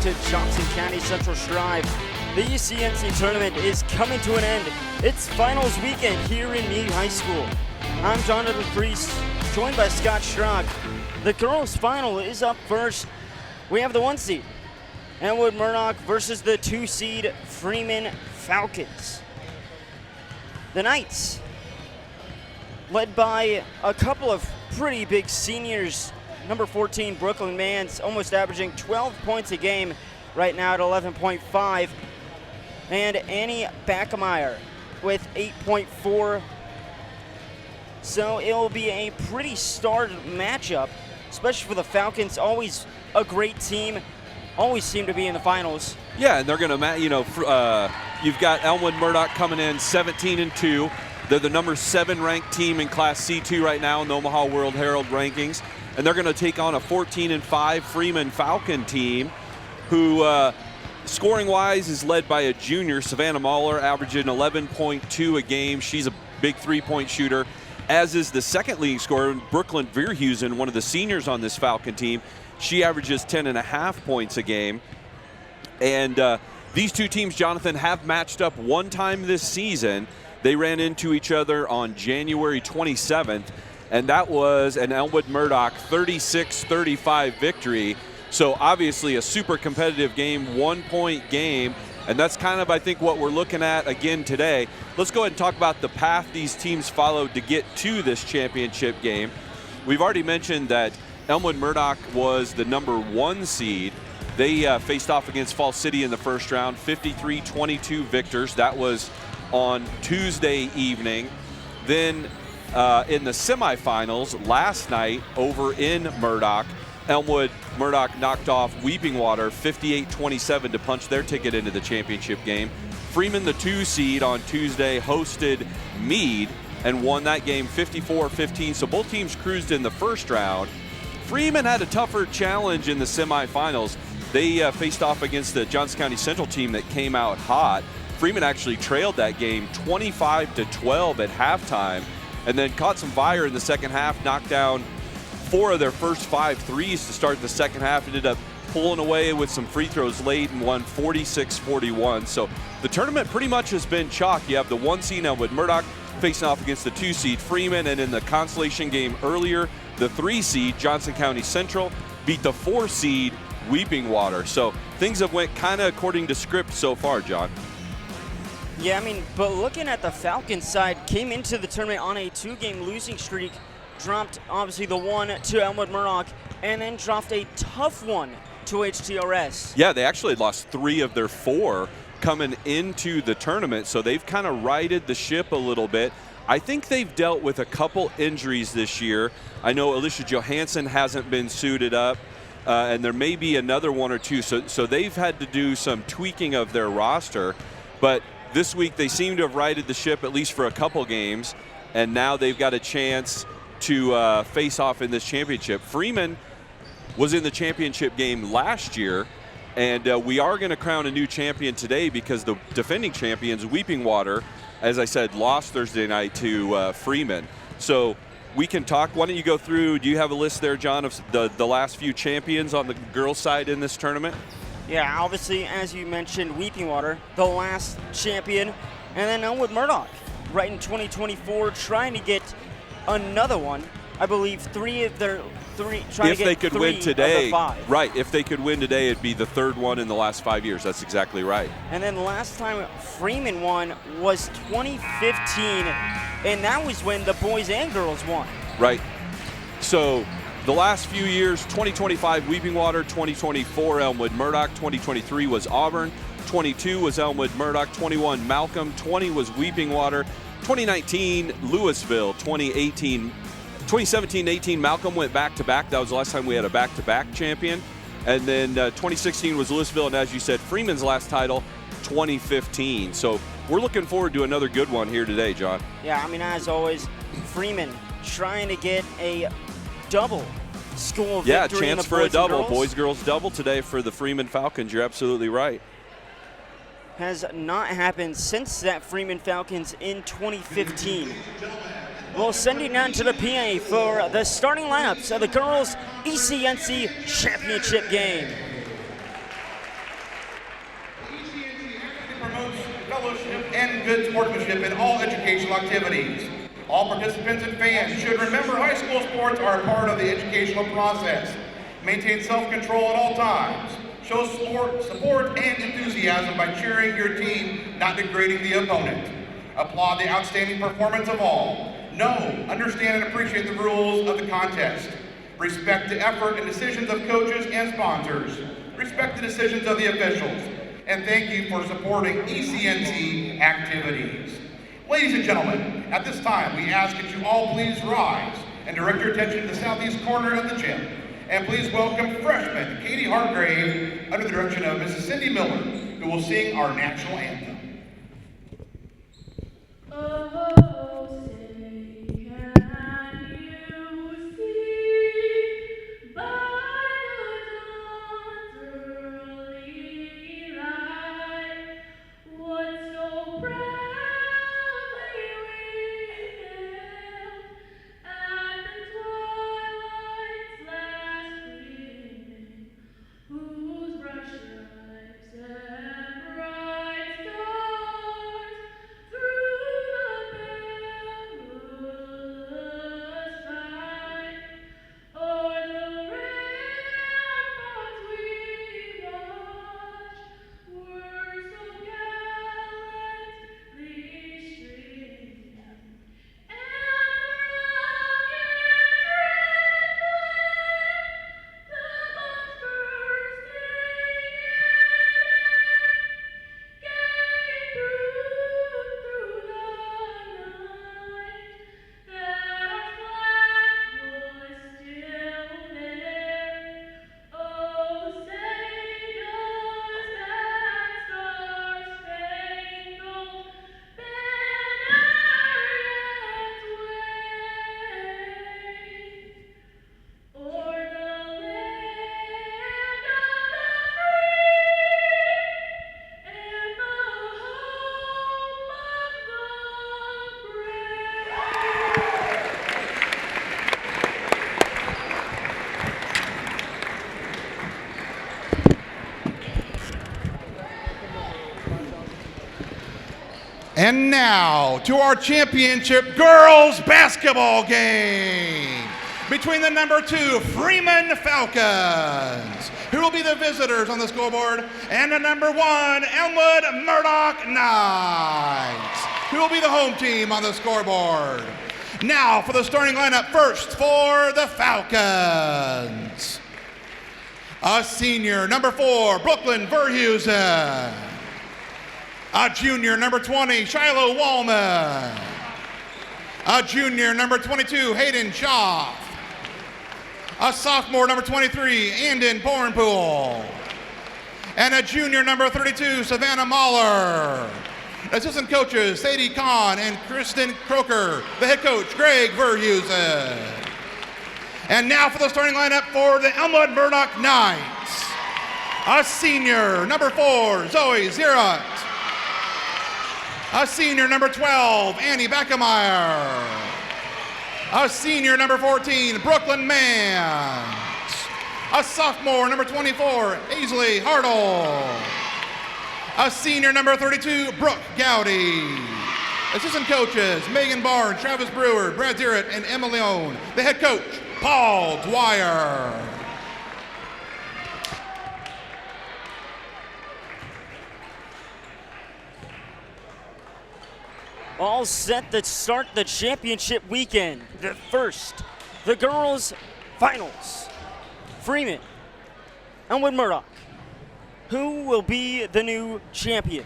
to Johnson County Central Strive. The ECNC tournament is coming to an end. It's finals weekend here in Mead High School. I'm Jonathan Priest, joined by Scott Schrock. The girls' final is up first. We have the 1 seed, Elmwood-Murdock versus the 2 seed, Freeman Falcons. The Knights, led by a couple of pretty big seniors. Number 14, Brooklyn Mann's almost averaging 12 points a game right now at 11.5. And Annie Backemeyer with 8.4. So it will be a pretty starred matchup, especially for the Falcons. Always a great team, always seem to be in the finals. Yeah, and they're going to, you've got Elmwood-Murdock coming in 17-2. They're the number 7 ranked team in Class C2 right now in the Omaha World Herald rankings. And they're going to take on a 14-5 Freeman Falcon team who, scoring-wise, is led by a junior, Savannah Mahler, averaging 11.2 a game. She's a big three-point shooter, as is the second leading scorer, Brooklyn Verhusen, one of the seniors on this Falcon team. She averages 10.5 points a game. And these two teams, Jonathan, have matched up one time this season. They ran into each other on January 27th, and that was an Elmwood-Murdock 36-35 victory. So obviously a super competitive game, 1-point game, and that's kind of, I think, what we're looking at again today. Let's go ahead and talk about the path these teams followed to get to this championship game. We've already mentioned that Elmwood-Murdock was the number 1 seed. They faced off against Fall City in the first round, 53-22 victors. That was on Tuesday evening. Then in the semifinals last night over in Murdock, Elmwood-Murdock knocked off Weeping Water 58-27 to punch their ticket into the championship game. Freeman, the 2 seed on Tuesday, hosted Mead and won that game 54-15. So both teams cruised in the first round. Freeman had a tougher challenge in the semifinals. They faced off against the Johnson County Central team that came out hot. Freeman actually trailed that game 25-12 at halftime, and then caught some fire in the second half, knocked down 4 of their first 5 threes to start the second half, ended up pulling away with some free throws late and won 46-41. So the tournament pretty much has been chalk. You have the 1 seed Elmwood-Murdock facing off against the 2 seed Freeman, and in the consolation game earlier, the 3 seed Johnson County Central beat the 4 seed Weeping Water. So things have went kind of according to script so far, John. Yeah, but looking at the Falcons side, came into the tournament on a 2-game losing streak, dropped obviously the 1 to Elmwood-Murdock, and then dropped a tough one to HTRS. Yeah, they actually lost 3 of their 4 coming into the tournament, so they've kind of righted the ship a little bit. I think they've dealt with a couple injuries this year. I know Alicia Johansson hasn't been suited up, and there may be another 1 or 2, so they've had to do some tweaking of their roster, but this week they seem to have righted the ship at least for a couple games, and now they've got a chance to face off in this championship. Freeman was in the championship game last year, and we are going to crown a new champion today because the defending champions, Weeping Water, as I said, lost Thursday night to Freeman. So we can talk. Why don't you go through, do you have a list there, John, of the last few champions on the girls' side in this tournament? Yeah, obviously, as you mentioned, Weeping Water, the last champion, and then Elmwood-Murdock, right in 2024, trying to get another one. I believe 3 of their 3, trying if to get they could 3 win today, of the 5. Right, if they could win today, it'd be the 3rd one in the last 5 years. That's exactly right. And then the last time Freeman won was 2015, and that was when the boys and girls won. Right. So the last few years, 2025 Weeping Water, 2024 Elmwood-Murdock, 2023 was Auburn, 22 was Elmwood-Murdock, 21 Malcolm, 20 was Weeping Water, 2019 Louisville, 2017-18 Malcolm went back-to-back. That was the last time we had a back-to-back champion. And then 2016 was Louisville, and as you said, Freeman's last title, 2015. So we're looking forward to another good one here today, John. Yeah, as always, Freeman trying to get a double school victory. Yeah, in chance the for a boys and double. girls. Boys-girls double today for the Freeman Falcons. You're absolutely right. Has not happened since that Freeman Falcons in 2015. We'll send you down to the PA for the starting lineups of the girls' ECNC championship game. activities. All participants and fans should remember high school sports are a part of the educational process. Maintain self-control at all times. Show support and enthusiasm by cheering your team, not degrading the opponent. Applaud the outstanding performance of all. Know, understand, and appreciate the rules of the contest. Respect the effort and decisions of coaches and sponsors. Respect the decisions of the officials. And thank you for supporting ECNC activities. Ladies and gentlemen, at this time, we ask that you all please rise and direct your attention to the southeast corner of the gym. And please welcome freshman Katie Hargrave under the direction of Mrs. Cindy Miller, who will sing our national anthem. Oh, say, can you see by the dawn's early light what so proudly we hailed at the twilight's last gleaming, whose bright stripes and bright stars through the perilous fight o'er the ramparts we watched were so gallantly streaming, and the rocket's red flame, the bombs bursting in gave proof through the night that our flag was still there. Oh, say does that star-spangled banner yet wave o'er the land of the free and the home of the brave? And now to our championship girls basketball game between the number 2 Freeman Falcons, who will be the visitors on the scoreboard, and the number 1 Elmwood-Murdock Knights, who will be the home team on the scoreboard. Now for the starting lineup, first for the Falcons. A senior, number 4, Brooklyn Verhusen. A junior, number 20, Shiloh Wallman. A junior, number 22, Hayden Schaff. A sophomore, number 23, Andon Pornpool. And a junior, number 32, Savannah Mahler. Assistant coaches, Sadie Kahn and Kristen Croker. The head coach, Greg Verhusen. And now for the starting lineup for the Elmwood-Murdock Knights. A senior, number 4, Zoe Zierot. A senior, number 12, Annie Backemeyer. A senior, number 14, Brooklyn Mans. A sophomore, number 24, Aisley Hartle. A senior, number 32, Brooke Gowdy. Assistant coaches, Megan Barnes, Travis Brewer, Brad Zierot, and Emma Leone. The head coach, Paul Dwyer. All set to start the championship weekend. The first, the girls' finals. Freeman, Elmwood-Murdock. Who will be the new champion?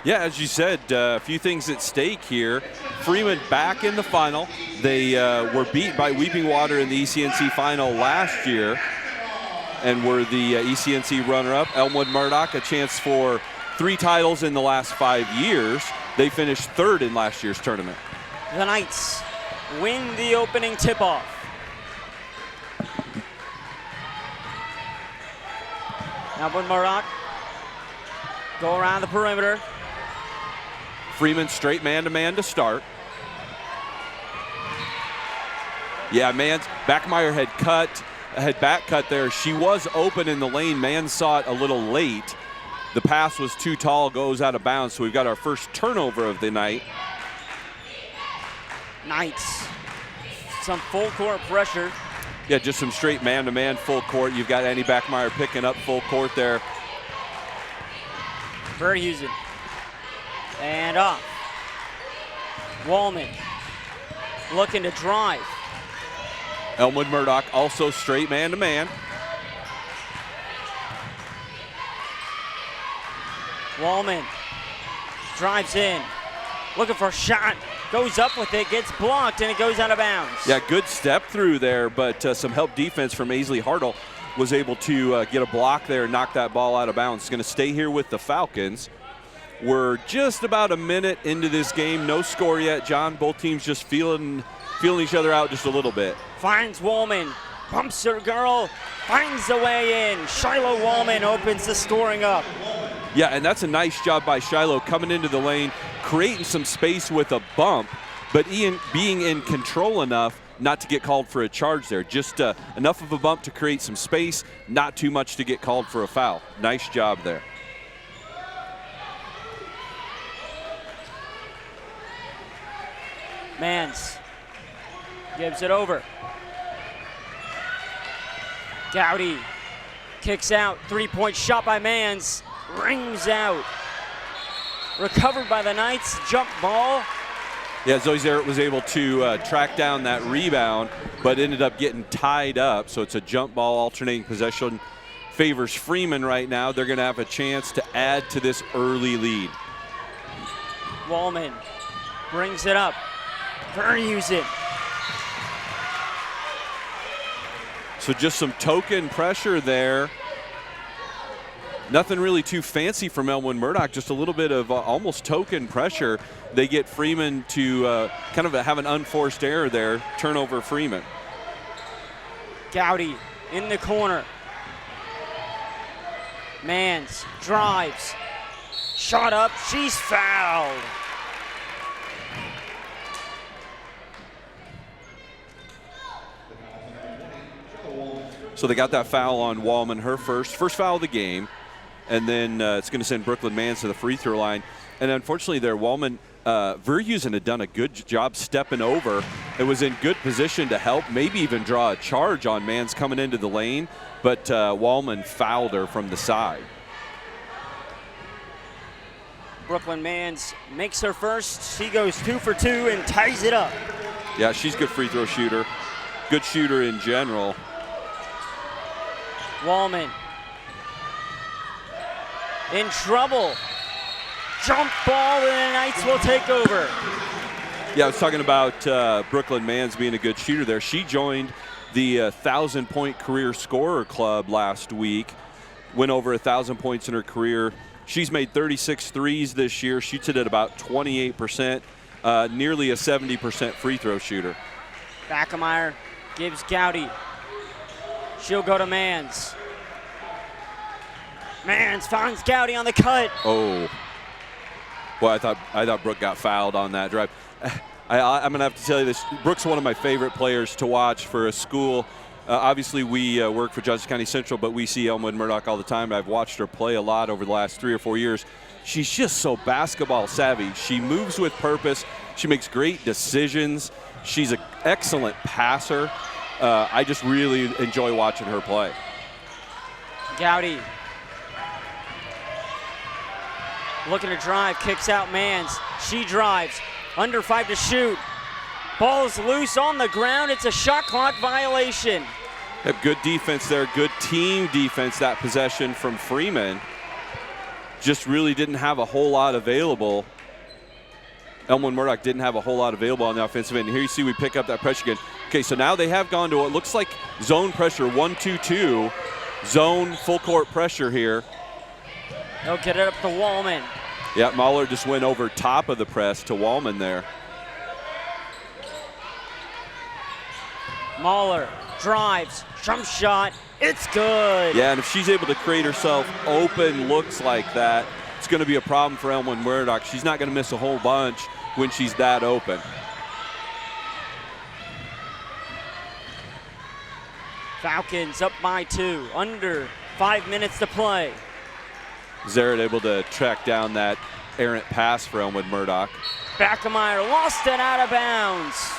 Yeah, as you said, a few things at stake here. Freeman back in the final. They were beat by Weeping Water in the ECNC final last year and were the ECNC runner-up. Elmwood-Murdock, a chance for 3 titles in the last 5 years. They finished 3rd in last year's tournament. The Knights win the opening tip-off. Elmwood-Murdock go around the perimeter. Freeman straight man-to-man to start. Yeah, Backemeyer had back cut there. She was open in the lane. Man saw it a little late. The pass was too tall, goes out of bounds, so we've got our first turnover of the night. Knights, some full court pressure. Yeah, just some straight man-to-man full court. You've got Annie Backmeyer picking up full court there. Verhusen. And off. Wallman looking to drive. Elmwood-Murdock also straight man-to-man. Wallman drives in, looking for a shot, goes up with it, gets blocked, and it goes out of bounds. Yeah, good step through there, but some help defense from Aisley Hartle was able to get a block there and knock that ball out of bounds. It's going to stay here with the Falcons. We're just about a minute into this game. No score yet, John. Both teams just feeling each other out just a little bit. Finds Wallman, bumps her girl, finds the way in. Shiloh Wallman opens the scoring up. Yeah, and that's a nice job by Shiloh coming into the lane, creating some space with a bump, but being in control enough not to get called for a charge there. Just enough of a bump to create some space, not too much to get called for a foul. Nice job there. Mans gives it over. Gowdy kicks out, three-point shot by Mans, rings out. Recovered by the Knights, jump ball. Yeah, Zoe Zarrett was able to track down that rebound, but ended up getting tied up. So it's a jump ball alternating possession. Favors Freeman right now. They're going to have a chance to add to this early lead. Wallman brings it up. Verhusen. So just some token pressure there. Nothing really too fancy from Elmwood-Murdock, just a little bit of almost token pressure. They get Freeman to kind of have an unforced error there. Turnover Freeman. Gowdy in the corner. Mans drives. Shot up, she's fouled. So they got that foul on Wallman, her first foul of the game. And then it's going to send Brooklyn Mans to the free throw line. And unfortunately there, Wallman, Verhusen had done a good job stepping over. It was in good position to help, maybe even draw a charge on Mans coming into the lane. But Wallman fouled her from the side. Brooklyn Mans makes her first. She goes 2 for 2 and ties it up. Yeah, she's a good free throw shooter. Good shooter in general. Wallman in trouble. Jump ball and the Knights will take over. Yeah, I was talking about Brooklyn Mans being a good shooter there. She joined the 1,000-point career scorer club last week. Went over 1,000 points in her career. She's made 36 threes this year. Shoots it at about 28%. Nearly a 70% free throw shooter. Backmeyer gives Gowdy. She'll go to Mans. Mans finds Gowdy on the cut. Oh. Well, I thought Brooke got fouled on that drive. I'm going to have to tell you this. Brooke's one of my favorite players to watch for a school. Obviously, we work for Johnson County Central, but we see Elmwood-Murdock all the time. I've watched her play a lot over the last 3 or 4 years. She's just so basketball savvy. She moves with purpose. She makes great decisions. She's an excellent passer. I just really enjoy watching her play. Gowdy looking to drive, kicks out Mans. She drives, under 5 to shoot. Ball's loose on the ground. It's a shot clock violation. Have good defense there, good team defense, that possession from Freeman. Just really didn't have a whole lot available. Elmwood-Murdock didn't have a whole lot available on the offensive end. Here you see we pick up that pressure again. Okay, so now they have gone to what looks like zone pressure, 1-2-2. Zone full court pressure here. They'll get it up to Wallman. Yeah, Mahler just went over top of the press to Wallman there. Mahler drives, jump shot, it's good. Yeah, and if she's able to create herself open looks like that, it's going to be a problem for Elmwood-Murdock. She's not going to miss a whole bunch when she's that open. Falcons up by 2, under 5 minutes to play. Zarrett able to track down that errant pass for Elmwood-Murdock. Backemeyer lost it out of bounds.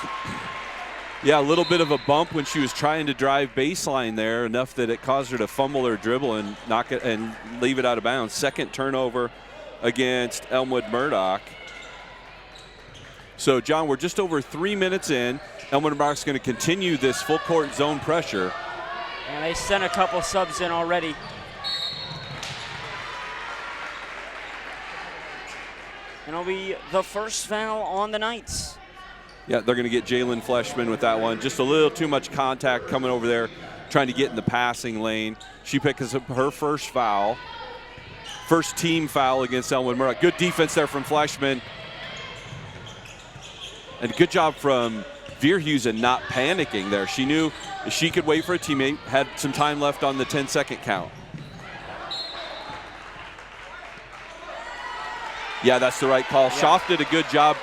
Yeah, a little bit of a bump when she was trying to drive baseline there, enough that it caused her to fumble her dribble and knock it and leave it out of bounds. Second turnover against Elmwood-Murdock. So, John, we're just over 3 minutes in. Elmwood-Murdock's going to continue this full court zone pressure. And they sent a couple subs in already. And it'll be the first foul on the Knights. Yeah, they're going to get Jalen Fleshman with that one. Just a little too much contact coming over there, trying to get in the passing lane. She picks up her first foul. First team foul against Elmwood-Murdock. Good defense there from Fleshman. And good job from Veerhusen not panicking there. She knew she could wait for a teammate, had some time left on the 10-second count. Yeah, that's the right call. Yeah. Schaaf did a good job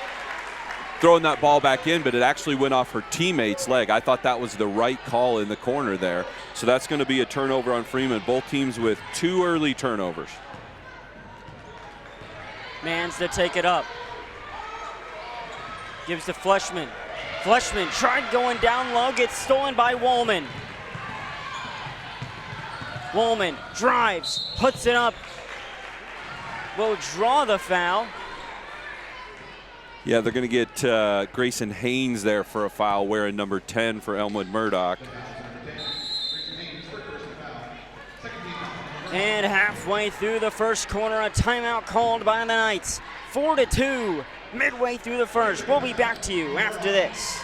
throwing that ball back in, but it actually went off her teammate's leg. I thought that was the right call in the corner there. So that's going to be a turnover on Freeman. Both teams with 2 early turnovers. Mans to take it up. Gives to Fleshman. Fleshman tried going down low, gets stolen by Woolman. Woolman drives, puts it up. Will draw the foul. Yeah, they're going to get Grayson Haynes there for a foul, wearing number 10 for Elmwood-Murdock. And halfway through the first quarter, a timeout called by the Knights. 4-2, midway through the first. We'll be back to you after this.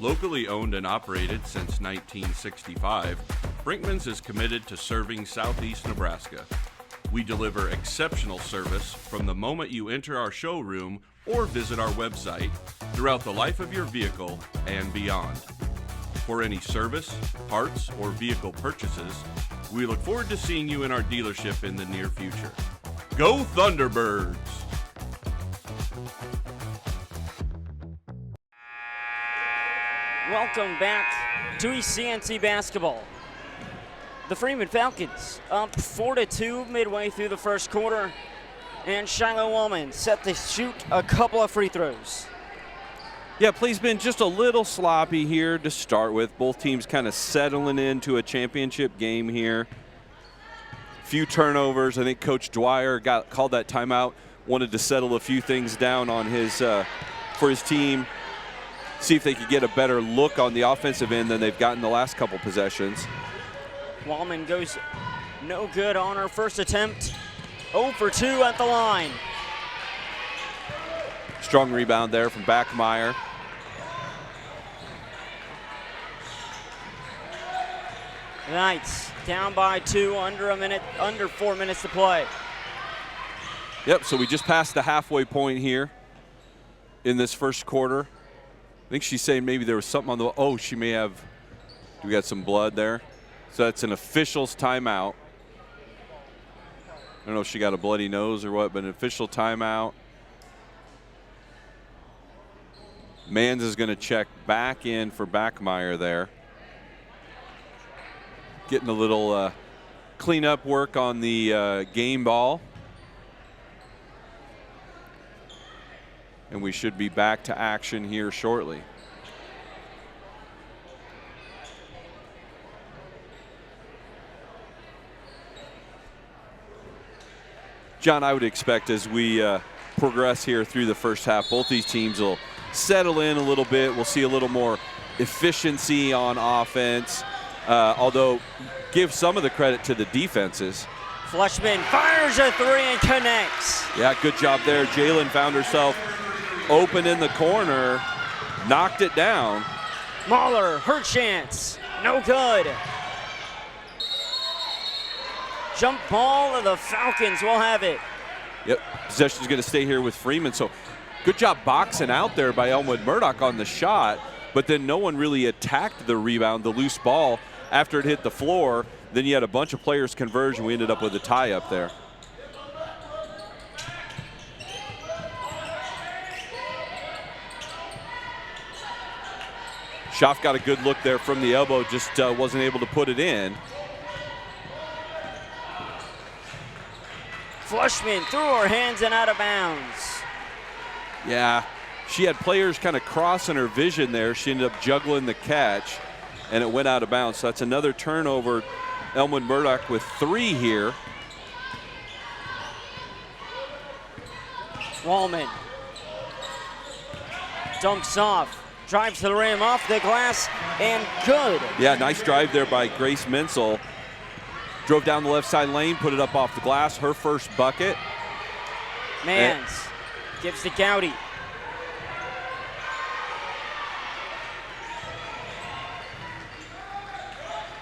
Locally owned and operated since 1965, Brinkman's is committed to serving Southeast Nebraska. We deliver exceptional service from the moment you enter our showroom or visit our website throughout the life of your vehicle and beyond. For any service, parts, or vehicle purchases, we look forward to seeing you in our dealership in the near future. Go Thunderbirds! Welcome back to ECNC basketball. The Freeman Falcons up 4-2 midway through the first quarter. And Shiloh Woolman set to shoot a couple of free throws. Yeah, play's been just a little sloppy here to start with. Both teams kind of settling into a championship game here. Few turnovers. I think Coach Dwyer called that timeout, wanted to settle a few things down on his for his team, see if they could get a better look on the offensive end than they've gotten the last couple possessions. Woolman goes no good on her first attempt. 0 for 2 at the line. Strong rebound there from Backemeyer. Knights down by 2, under 4 minutes to play. Yep, so we just passed the halfway point here in this first quarter. I think she's saying maybe there was something on the, oh, she may have, we got some blood there. So that's an official's timeout. I don't know if she got a bloody nose or what, but an official timeout. Mans is going to check back in for Backemeyer there. Getting a little cleanup work on the game ball. And we should be back to action here shortly. John, I would expect as we progress here through the first half, both these teams will settle in a little bit. We'll see a little more efficiency on offense, although give some of the credit to the defenses. Fleshman fires a 3 and connects. Yeah, good job there. Jalen found herself open in the corner, knocked it down. Mahler, her chance, no good. Jump ball of the Falcons will have it. Yep, possession's going to stay here with Freeman. So good job boxing out there by Elmwood-Murdock on the shot, but then no one really attacked the rebound, the loose ball, after it hit the floor. Then you had a bunch of players converge, and we ended up with a tie up there. Schaaf got a good look there from the elbow, just wasn't able to put it in. Fleshman through her hands and out of bounds. Yeah, she had players kind of crossing her vision there. She ended up juggling the catch, and it went out of bounds. So that's another turnover. Elmwood-Murdock with 3 here. Wallman dunks off, drives to the rim, off the glass, and good. Yeah, nice drive there by Grace Mensel. Drove down the left side lane, put it up off the glass, her first bucket. Mans gives to Gowdy.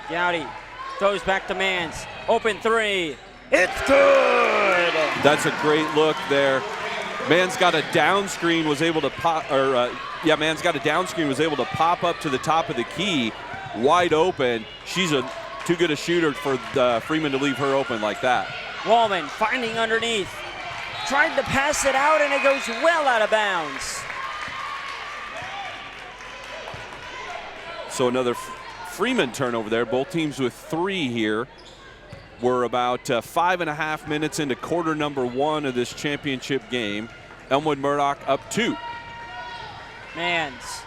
Gowdy throws back to Mans. Open 3. It's good. That's a great look there. Mans got a down screen, was able to pop, Mans got a down screen, was able to pop up to the top of the key, wide open. She's too good a shooter for Freeman to leave her open like that. Wallman finding underneath. Tried to pass it out, and it goes well out of bounds. So another Freeman turnover there. Both teams with 3 here. We're about 5.5 minutes into quarter number 1 of this championship game. Elmwood-Murdock up 2. Mans.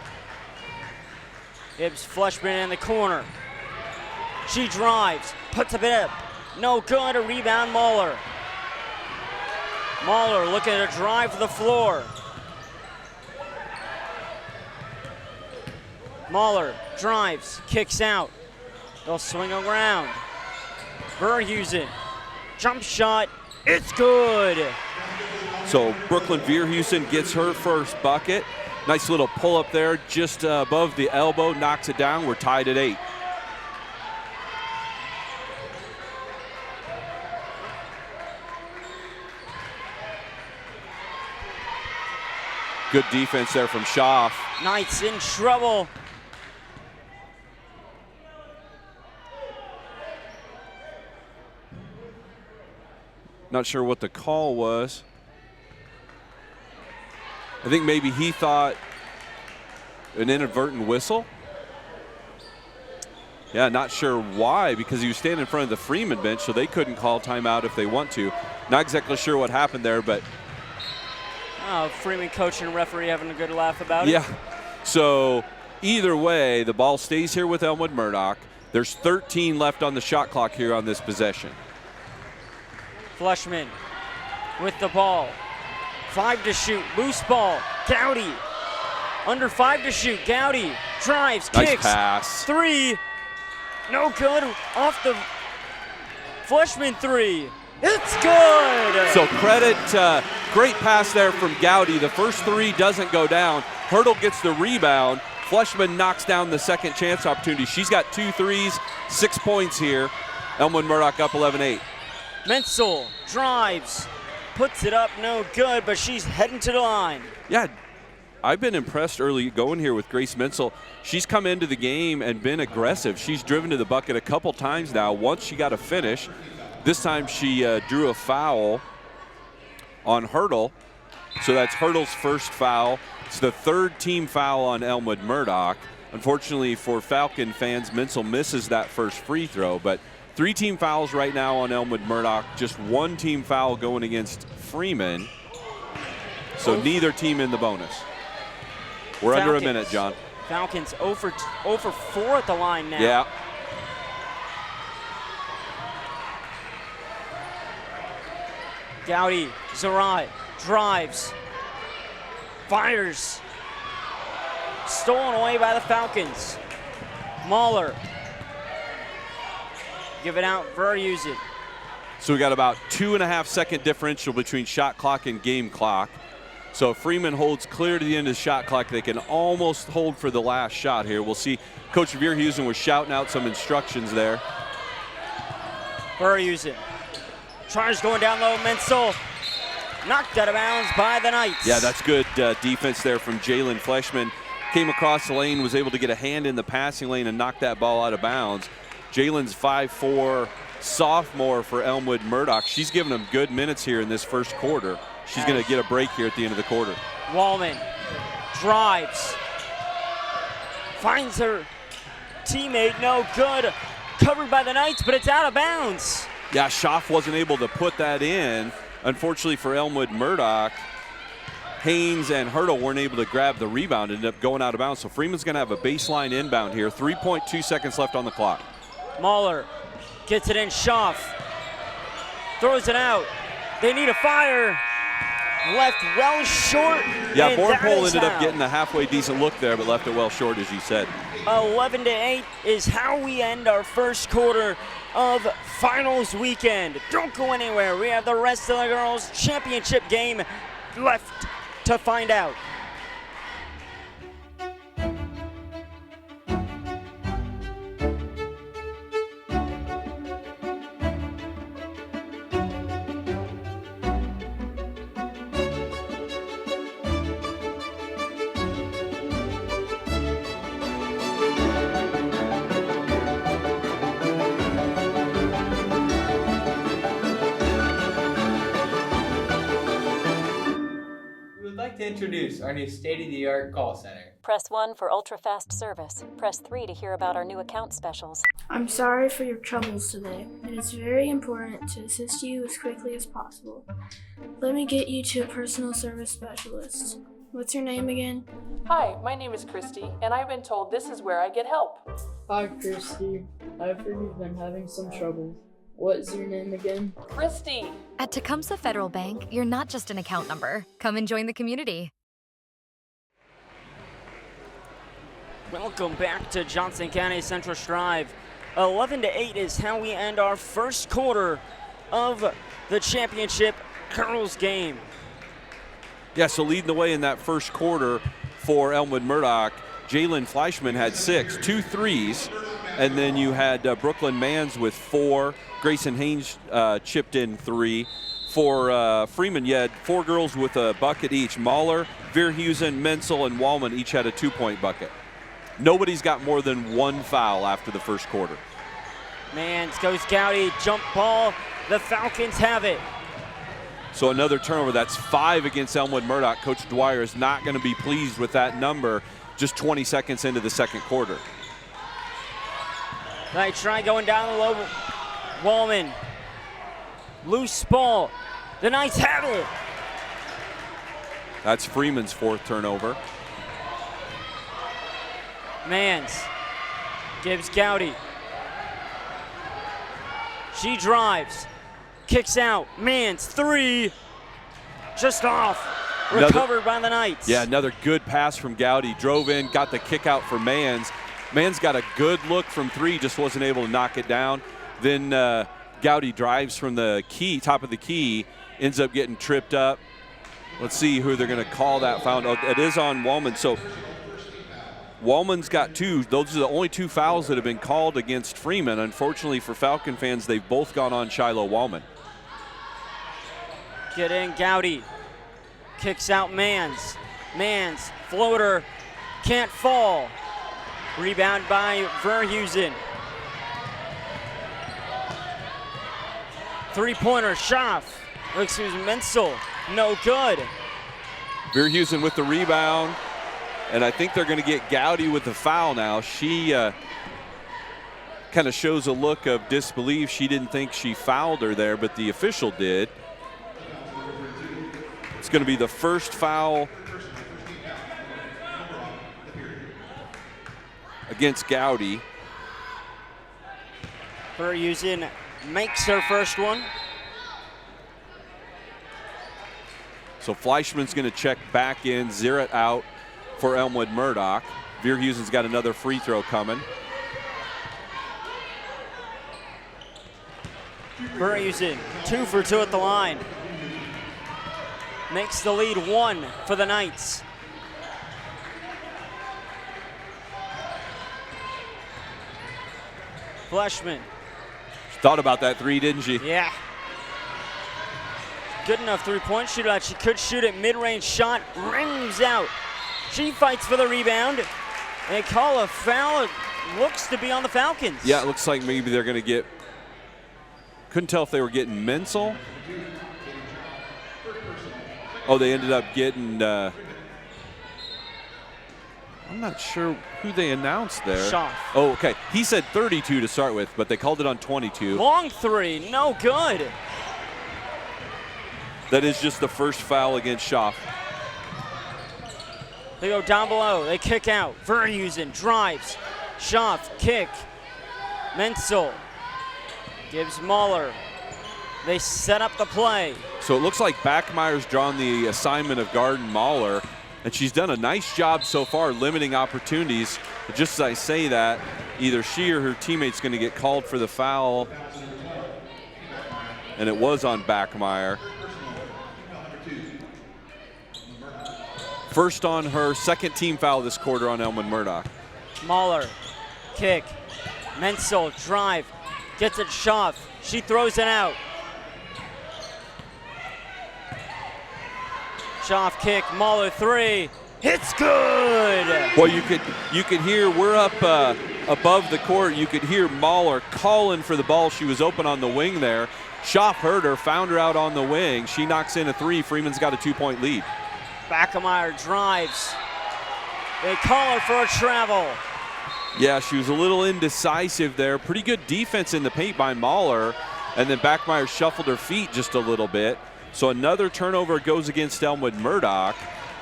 Gibbs Fleshman in the corner. She drives, puts it up. No good, a rebound Mahler. Mahler looking to drive to the floor. Mahler drives, kicks out. They'll swing around. Verhusen, jump shot, it's good. So Brooklyn Verhusen gets her first bucket. Nice little pull up there just above the elbow, knocks it down. We're tied at 8. Good defense there from Schaff. Knights in trouble. Not sure what the call was. I think maybe he thought an inadvertent whistle. Yeah, not sure why, because he was standing in front of the Freeman bench, so they couldn't call timeout if they want to. Not exactly sure what happened there, but Freeman coach and referee having a good laugh about it. yeah. So either way, the ball stays here with Elmwood-Murdock. There's 13 left on the shot clock here on this possession. Fleshman with the ball. 5 to shoot, loose ball. Gowdy under 5 to shoot. Gowdy drives, Nice kicks. pass. 3, no good. Off the Fleshman 3. It's good. So credit, great pass there from Gowdy. The first 3 doesn't go down. Hurdle gets the rebound. Fleshman knocks down the second chance opportunity. She's got 2 threes, 6 points here. Elmwood-Murdock up 11-8. Mensel drives, puts it up, no good, but she's heading to the line. Yeah, I've been impressed early going here with Grace Mensel. She's come into the game and been aggressive. She's driven to the bucket a couple times now. Once she got a finish. This time she drew a foul on Hurdle. So that's Hurdle's first foul. It's the 3rd team foul on Elmwood-Murdock. Unfortunately for Falcon fans, Mensel misses that first free throw, but 3 team fouls right now on Elmwood-Murdock. Just 1 team foul going against Freeman. So neither team in the bonus. We're under a minute, John. Falcons 0 for 4 at the line now. Yeah. Gowdy, Zarai drives, fires. Stolen away by the Falcons. Mahler. Give it out, Verhusen. So we got about 2.5 second differential between shot clock and game clock. So if Freeman holds clear to the end of the shot clock, they can almost hold for the last shot here. We'll see. Coach Verhusen was shouting out some instructions there. Verhusen. Charge going down low, Mensel. Knocked out of bounds by the Knights. Yeah, that's good defense there from Jalen Fleshman. Came across the lane, was able to get a hand in the passing lane and knock that ball out of bounds. Jalen's 5'4", sophomore for Elmwood-Murdock. She's given them good minutes here in this first quarter. She's going to get a break here at the end of the quarter. Wallman drives. Finds her teammate, no good. Covered by the Knights, but it's out of bounds. Yeah, Schaff wasn't able to put that in. Unfortunately for Elmwood-Murdock, Haynes and Hurdle weren't able to grab the rebound, ended up going out of bounds. So Freeman's going to have a baseline inbound here. 3.2 seconds left on the clock. Mahler gets it in. Schaff throws it out. They need a fire. Left well short. Yeah, Bornpole ended up getting a halfway decent look there, but left it well short, as you said. 11-8 is how we end our first quarter of finals weekend. Don't go anywhere. We have the rest of the girls' championship game left to find out. To introduce our new state-of-the-art call center. Press 1 for ultra-fast service. Press 3 to hear about our new account specials. I'm sorry for your troubles today. It is very important to assist you as quickly as possible. Let me get you to a personal service specialist. What's your name again? Hi, my name is Christy, and I've been told this is where I get help. Hi, Christy. I've heard you've been having some trouble. What is your name again? Christy! At Tecumseh Federal Bank, you're not just an account number. Come and join the community. Welcome back to Johnson County Central Strive. 11-8 is how we end our first quarter of the championship girls game. Yeah, so leading the way in that first quarter for Elmwood-Murdock, Jalen Fleischman had 6, 2 threes, and then you had Brooklyn Mans with 4. Grayson Haynes chipped in 3. For Freeman, you had 4 girls with a bucket each. Mahler, Verhusen, Menzel, and Wallman each had a 2-point bucket. Nobody's got more than 1 foul after the first quarter. Mans goes Gowdy, jump ball. The Falcons have it. So another turnover. That's 5 against Elmwood-Murdock. Coach Dwyer is not going to be pleased with that number just 20 seconds into the second quarter. They try going down the low. Wallman. Loose ball. The Knights have it. That's Freeman's 4th turnover. Mans gives Gowdy. She drives. Kicks out. Mans 3. Just off. Recovered by the Knights. Yeah, another good pass from Gowdy. Drove in, got the kick out for Mans. Mans got a good look from 3, just wasn't able to knock it down. Then Gowdy drives from the key, top of the key, ends up getting tripped up. Let's see who they're going to call that foul. Oh, it is on Wallman. So Wallman's got 2. Those are the only 2 fouls that have been called against Freeman. Unfortunately for Falcon fans, they've both gone on Shiloh Wallman. Get in, Gowdy. Kicks out Mans. Mans, floater, can't fall. Rebound by Verhusen. 3-pointer, Schaff. Excuse me, Menzel, no good. Verhusen with the rebound, and I think they're going to get Gowdy with the foul now. She kind of shows a look of disbelief. She didn't think she fouled her there, but the official did. It's going to be the first foul against Gowdy. Verhusen makes her first one. So Fleischman's going to check back in, Zierett out for Elmwood-Murdock. Verhusen's got another free throw coming. Verhusen, 2 for 2 at the line. Makes the lead 1 for the Knights. Fleischman. She thought about that 3, didn't she? Yeah. Good enough 3-point shooter. She could shoot it. Mid-range shot rings out. She fights for the rebound. They call a foul. It looks to be on the Falcons. Yeah, it looks like maybe they're going to get. Couldn't tell if they were getting Menzel. Oh, they ended up getting. I'm not sure who they announced there. Schaff. Oh, okay. He said 32 to start with, but they called it on 22. Long 3, no good. That is just the first foul against Schaff. They go down below. They kick out. Verhusen drives. Schaff, kick. Menzel gives Mahler. They set up the play. So it looks like Backmeyer's drawn the assignment of guarding Mahler, and she's done a nice job so far limiting opportunities. But just as I say that, either she or her teammate's going to get called for the foul, and it was on Backmeyer. First on her, second team foul this quarter on Elmwood-Murdock. Mahler, kick. Menzel, drive. Gets it Schaff. She throws it out. Schaff kick, Mahler three. It's good! Well, you could hear, we're up above the court, you could hear Mahler calling for the ball. She was open on the wing there. Schaff heard her, found her out on the wing. She knocks in a three. Freeman's got a 2-point lead. Backemeyer drives. They call her for a travel. Yeah, she was a little indecisive there. Pretty good defense in the paint by Mahler, and then Backmeyer shuffled her feet just a little bit. So another turnover goes against Elmwood-Murdock.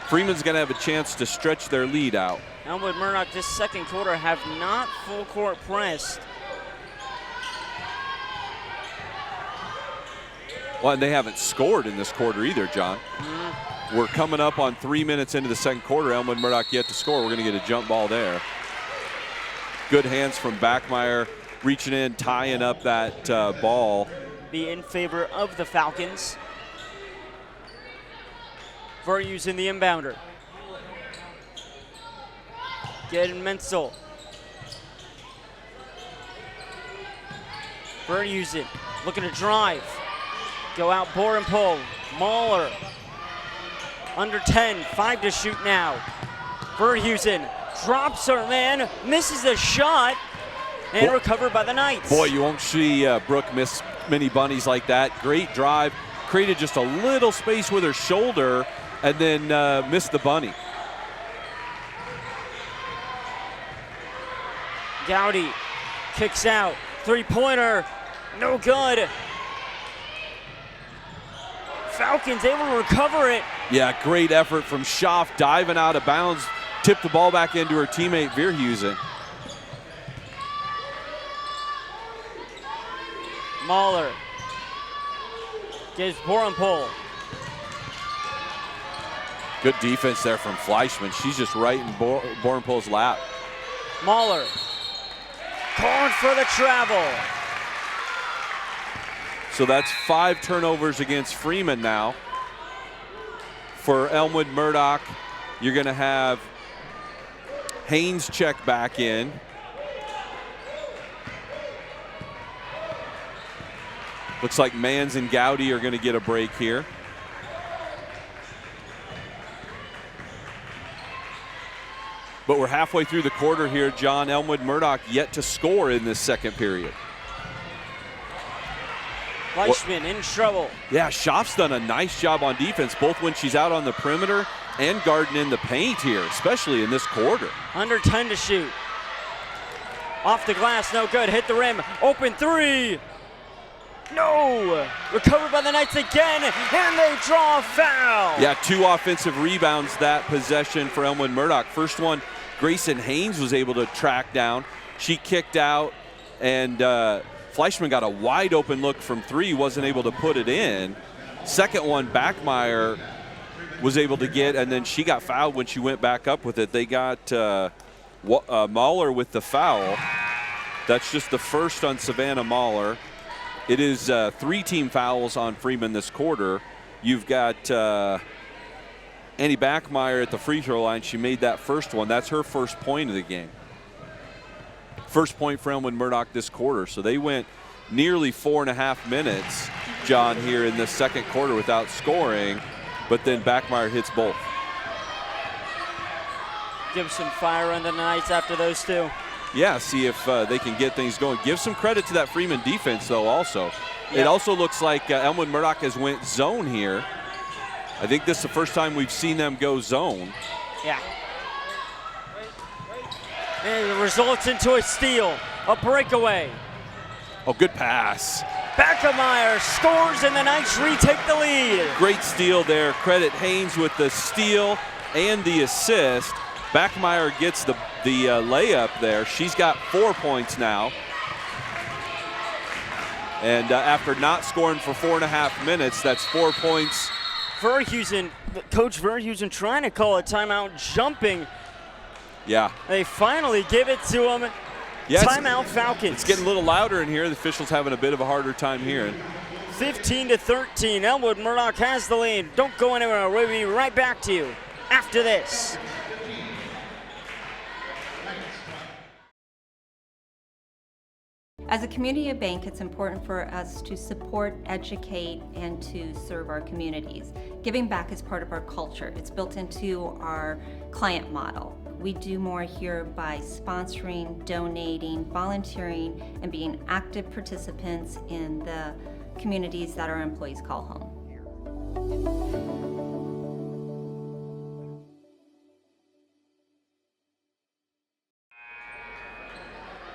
Freeman's going to have a chance to stretch their lead out. Elmwood-Murdock this second quarter have not full court pressed. Well, and they haven't scored in this quarter either, John. We're coming up on 3 minutes into the second quarter. Elmwood-Murdock yet to score. We're going to get a jump ball there. Good hands from Backmeyer, reaching in, tying up that ball. Be in favor of the Falcons. Verhusen the inbounder. Getting Menzel. Verhusen looking to drive. Go out, bore and pull. Mahler. Under 10, 5 to shoot now. Verhusen drops her, man, misses the shot, and recovered by the Knights. Boy, you won't see Brooke miss many bunnies like that. Great drive, created just a little space with her shoulder, and then missed the bunny. Gowdy kicks out, three-pointer, no good. Falcons able to recover it. Yeah, great effort from Schaff, diving out of bounds, tipped the ball back into her teammate Verhusen. Mahler gives Borenpol. Good defense there from Fleischman. She's just right in Borenpol's lap. Mahler calling for the travel. So that's 5 turnovers against Freeman now. For Elmwood-Murdock, you're going to have Haynes check back in. Looks like Mans and Gowdy are going to get a break here. But we're halfway through the quarter here, John. Elmwood-Murdock yet to score in this second period. Fleischman in trouble. Yeah, Schaff's done a nice job on defense, both when she's out on the perimeter and guarding in the paint here, especially in this quarter. Under 10 to shoot. Off the glass, no good. Hit the rim. Open three. No. Recovered by the Knights again, and they draw a foul. Yeah, 2 offensive rebounds that possession for Elmwood-Murdock. First one, Grayson Haynes was able to track down. She kicked out, and Fleischman got a wide open look from 3, wasn't able to put it in. Second one, Backmeyer was able to get, and then she got fouled when she went back up with it. They got Mahler with the foul. That's just the first on Savannah Mahler. It is 3 team fouls on Freeman this quarter. You've got Annie Backmeyer at the free throw line. She made that first one. That's her first point of the game. First point for Elmwood-Murdock this quarter. So they went nearly 4.5 minutes, John, here in the second quarter without scoring, but then Backmeyer hits both. Give some fire on the Knights after those 2. Yeah, see if they can get things going. Give some credit to that Freeman defense, though, also. Yep. It also looks like Elmwood-Murdock has went zone here. I think this is the first time we've seen them go zone. Yeah. And it results into a steal, a breakaway. Oh, good pass. Backemeyer scores, and the Knights retake the lead. Great steal there. Credit Haynes with the steal. and the assist. Backmeyer gets the layup there. She's got 4 points now. And after not scoring for 4.5 minutes, that's 4 points. Coach Verhusen trying to call a timeout, jumping. Yeah. They finally give it to him. Yes, timeout Falcons. It's getting a little louder in here. The officials having a bit of a harder time hearing. 15-13. Elmwood-Murdock has the lead. Don't go anywhere. We'll be right back to you after this. As a community bank, it's important for us to support, educate, and to serve our communities. Giving back is part of our culture. It's built into our client model. We do more here by sponsoring, donating, volunteering, and being active participants in the communities that our employees call home.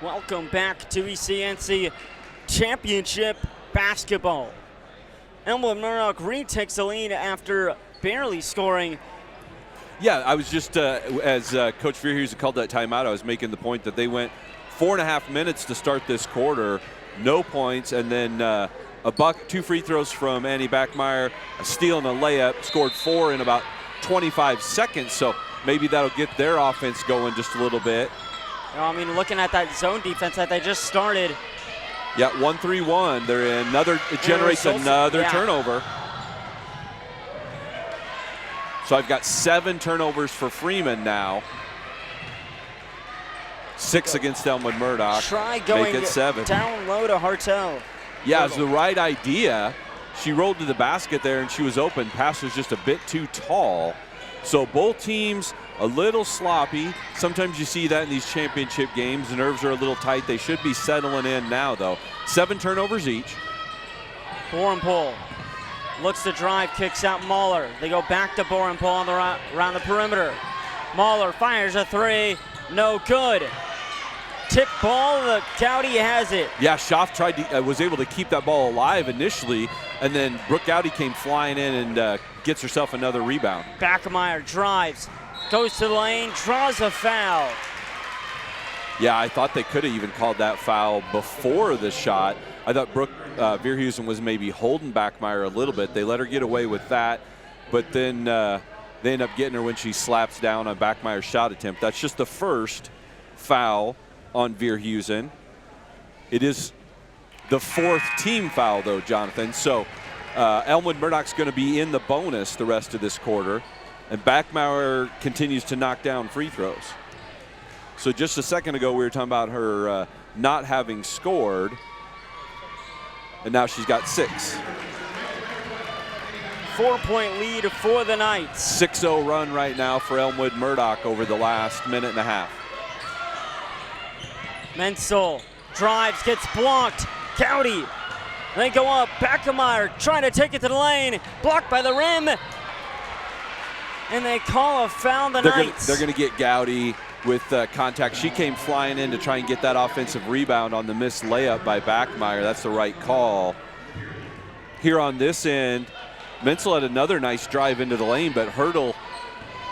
Welcome back to ECNC Championship Basketball. Elmwood-Murdock retakes the lead after barely scoring. Yeah, I was just, as Coach Verhusen called that timeout, I was making the point that they went 4.5 minutes to start this quarter, no points, and then two free throws from Annie Backmeyer, a steal and a layup, scored 4 in about 25 seconds, so maybe that'll get their offense going just a little bit. I mean, looking at that zone defense that they just started. Yeah, 1-3-1. They're in it generates another turnover. So I've got 7 turnovers for Freeman now. 6 against Elmwood-Murdock. Try going make it 7. Down low to Hartel. Yeah, it was the right idea. She rolled to the basket there and she was open. Pass was just a bit too tall. So both teams a little sloppy. Sometimes you see that in these championship games. The nerves are a little tight. They should be settling in now, though. 7 turnovers each. Borenpool looks to drive, kicks out Mahler. They go back to Borenpool on around the perimeter. Mahler fires a 3, no good. Tip ball, the Gowdy has it. Yeah, Schaff was able to keep that ball alive initially, and then Brooke Gowdy came flying in and gets herself another rebound. Backmeyer drives, goes to the lane, draws a foul. Yeah, I thought they could have even called that foul before the shot. I thought Brooke Verhusen was maybe holding Backmeyer a little bit. They let her get away with that, but then they end up getting her when she slaps down on Backmeyer's shot attempt. That's just the first foul on Verhusen. It is the 4th team foul, though, Jonathan. So Elmwood-Murdock's going to be in the bonus the rest of this quarter, and Backmeyer continues to knock down free throws. So just a second ago, we were talking about her not having scored, and now she's got 6. 4-point lead for the Knights. 6-0 run right now for Elmwood-Murdock over the last minute and a half. Menzel drives, gets blocked. Gowdy, they go up. Backmeyer trying to take it to the lane, blocked by the rim, and they call a foul. The Knights. They're going to get Gowdy with contact. She came flying in to try and get that offensive rebound on the missed layup by Backmeyer. That's the right call. Here on this end, Menzel had another nice drive into the lane, but Hurdle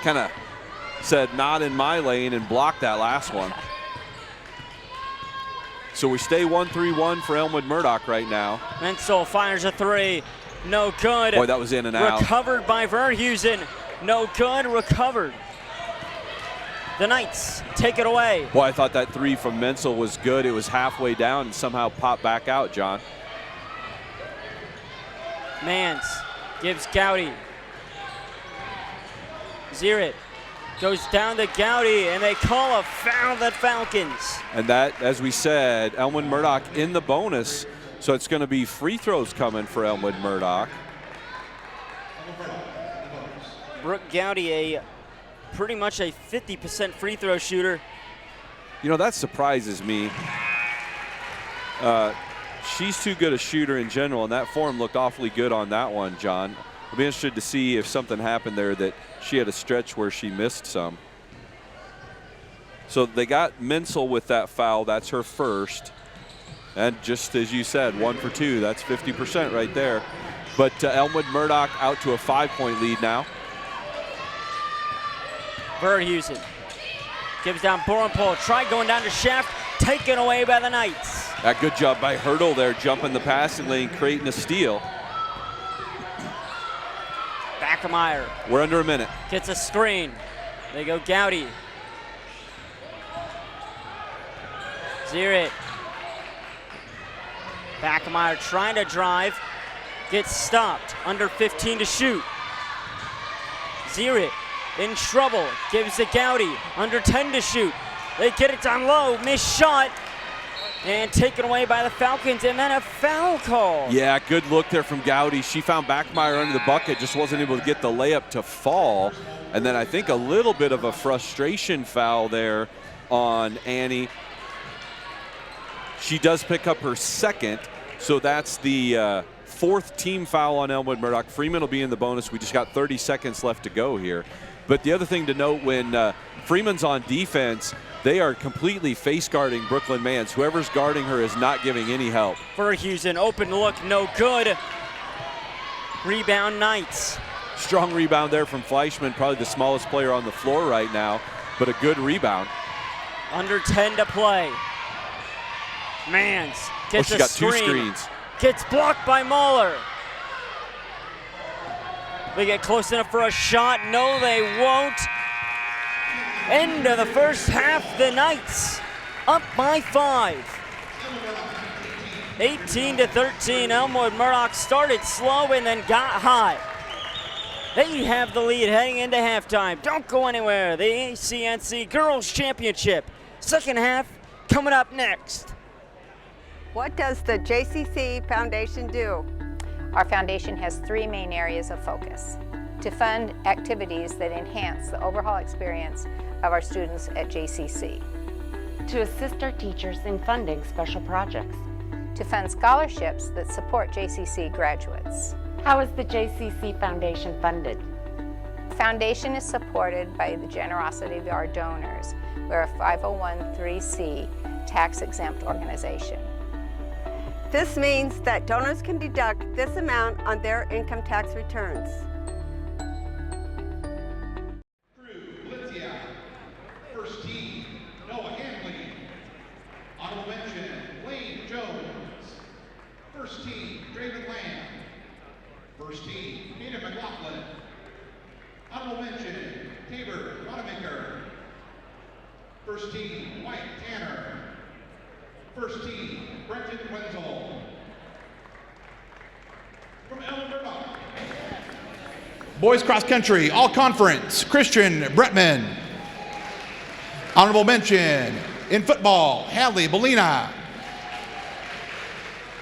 kind of said, not in my lane, and blocked that last one. So we stay 1-3-1 for Elmwood-Murdock right now. Menzel fires a 3, no good. Boy, that was in and out. Recovered by Verhusen, no good, recovered. The Knights take it away. Boy, I thought that 3 from Menzel was good. It was halfway down and somehow popped back out, John. Mans gives Gowdy. Zirit goes down to Gowdy, and they call a foul, the Falcons. And that, as we said, Elmwood-Murdock in the bonus, so it's going to be free throws coming for Elmwood-Murdock. Brooke Gowdy, pretty much a 50% free throw shooter. You know, that surprises me. She's too good a shooter in general, and that form looked awfully good on that one, John. I'll be interested to see if something happened there, that she had a stretch where she missed some. So they got Menzel with that foul. That's her first. And just as you said, 1 for 2. That's 50% right there. But Elmwood-Murdock out to a 5-point lead now. Verhusen gives down Borenpole. Tried going down to Shaft. Taken away by the Knights. A good job by Hurdle there, jumping the passing lane, creating a steal. Backemeyer. We're under a minute. Gets a screen. They go Gowdy. Zirit. Backemeyer trying to drive. Gets stopped. Under 15 to shoot. Zirit in trouble. Gives to Gowdy. Under 10 to shoot. They get it down low. Missed shot. And taken away by the Falcons, and then a foul call. Yeah, good look there from Gowdy. She found Backemeyer under the bucket, just wasn't able to get the layup to fall. And then I think a little bit of a frustration foul there on Annie. She does pick up her second, so that's the fourth team foul on Elmwood-Murdock. Freeman will be in the bonus. We just got 30 seconds left to go here. But the other thing to note, when Freeman's on defense, they are completely face guarding Brooklyn Mans. Whoever's guarding her is not giving any help. Verhusen, open look, no good. Rebound Knights. Strong rebound there from Fleischman, probably the smallest player on the floor right now, but a good rebound. Under 10 to play. Mans gets she a got screen. 2 screens. Gets blocked by Mahler. They get close enough for a shot. No, they won't. End of the first half, the Knights up by 5. 18-13, Elmwood-Murdock started slow and then got hot. They have the lead heading into halftime. Don't go anywhere. The ECNC Girls Championship. Second half coming up next. What does the JCC Foundation do? Our foundation has 3 main areas of focus: to fund activities that enhance the overall experience of our students at JCC, to assist our teachers in funding special projects, to fund scholarships that support JCC graduates. How is the JCC Foundation funded? The foundation is supported by the generosity of our donors. We're a 501(c)(3) tax-exempt organization. This means that donors can deduct this amount on their income tax returns. First team, Noah Hanley. Honorable mention, Wayne Jones. First team, Draven Lamb. First team, Peter McLaughlin. Honorable mention, Tabor Rodemaker. First team, White Tanner. First team, Brenton Wenzel. From Elmwood-Murdock. Boys cross country, all conference, Christian Bretman. Honorable mention in football, Hadley Belina.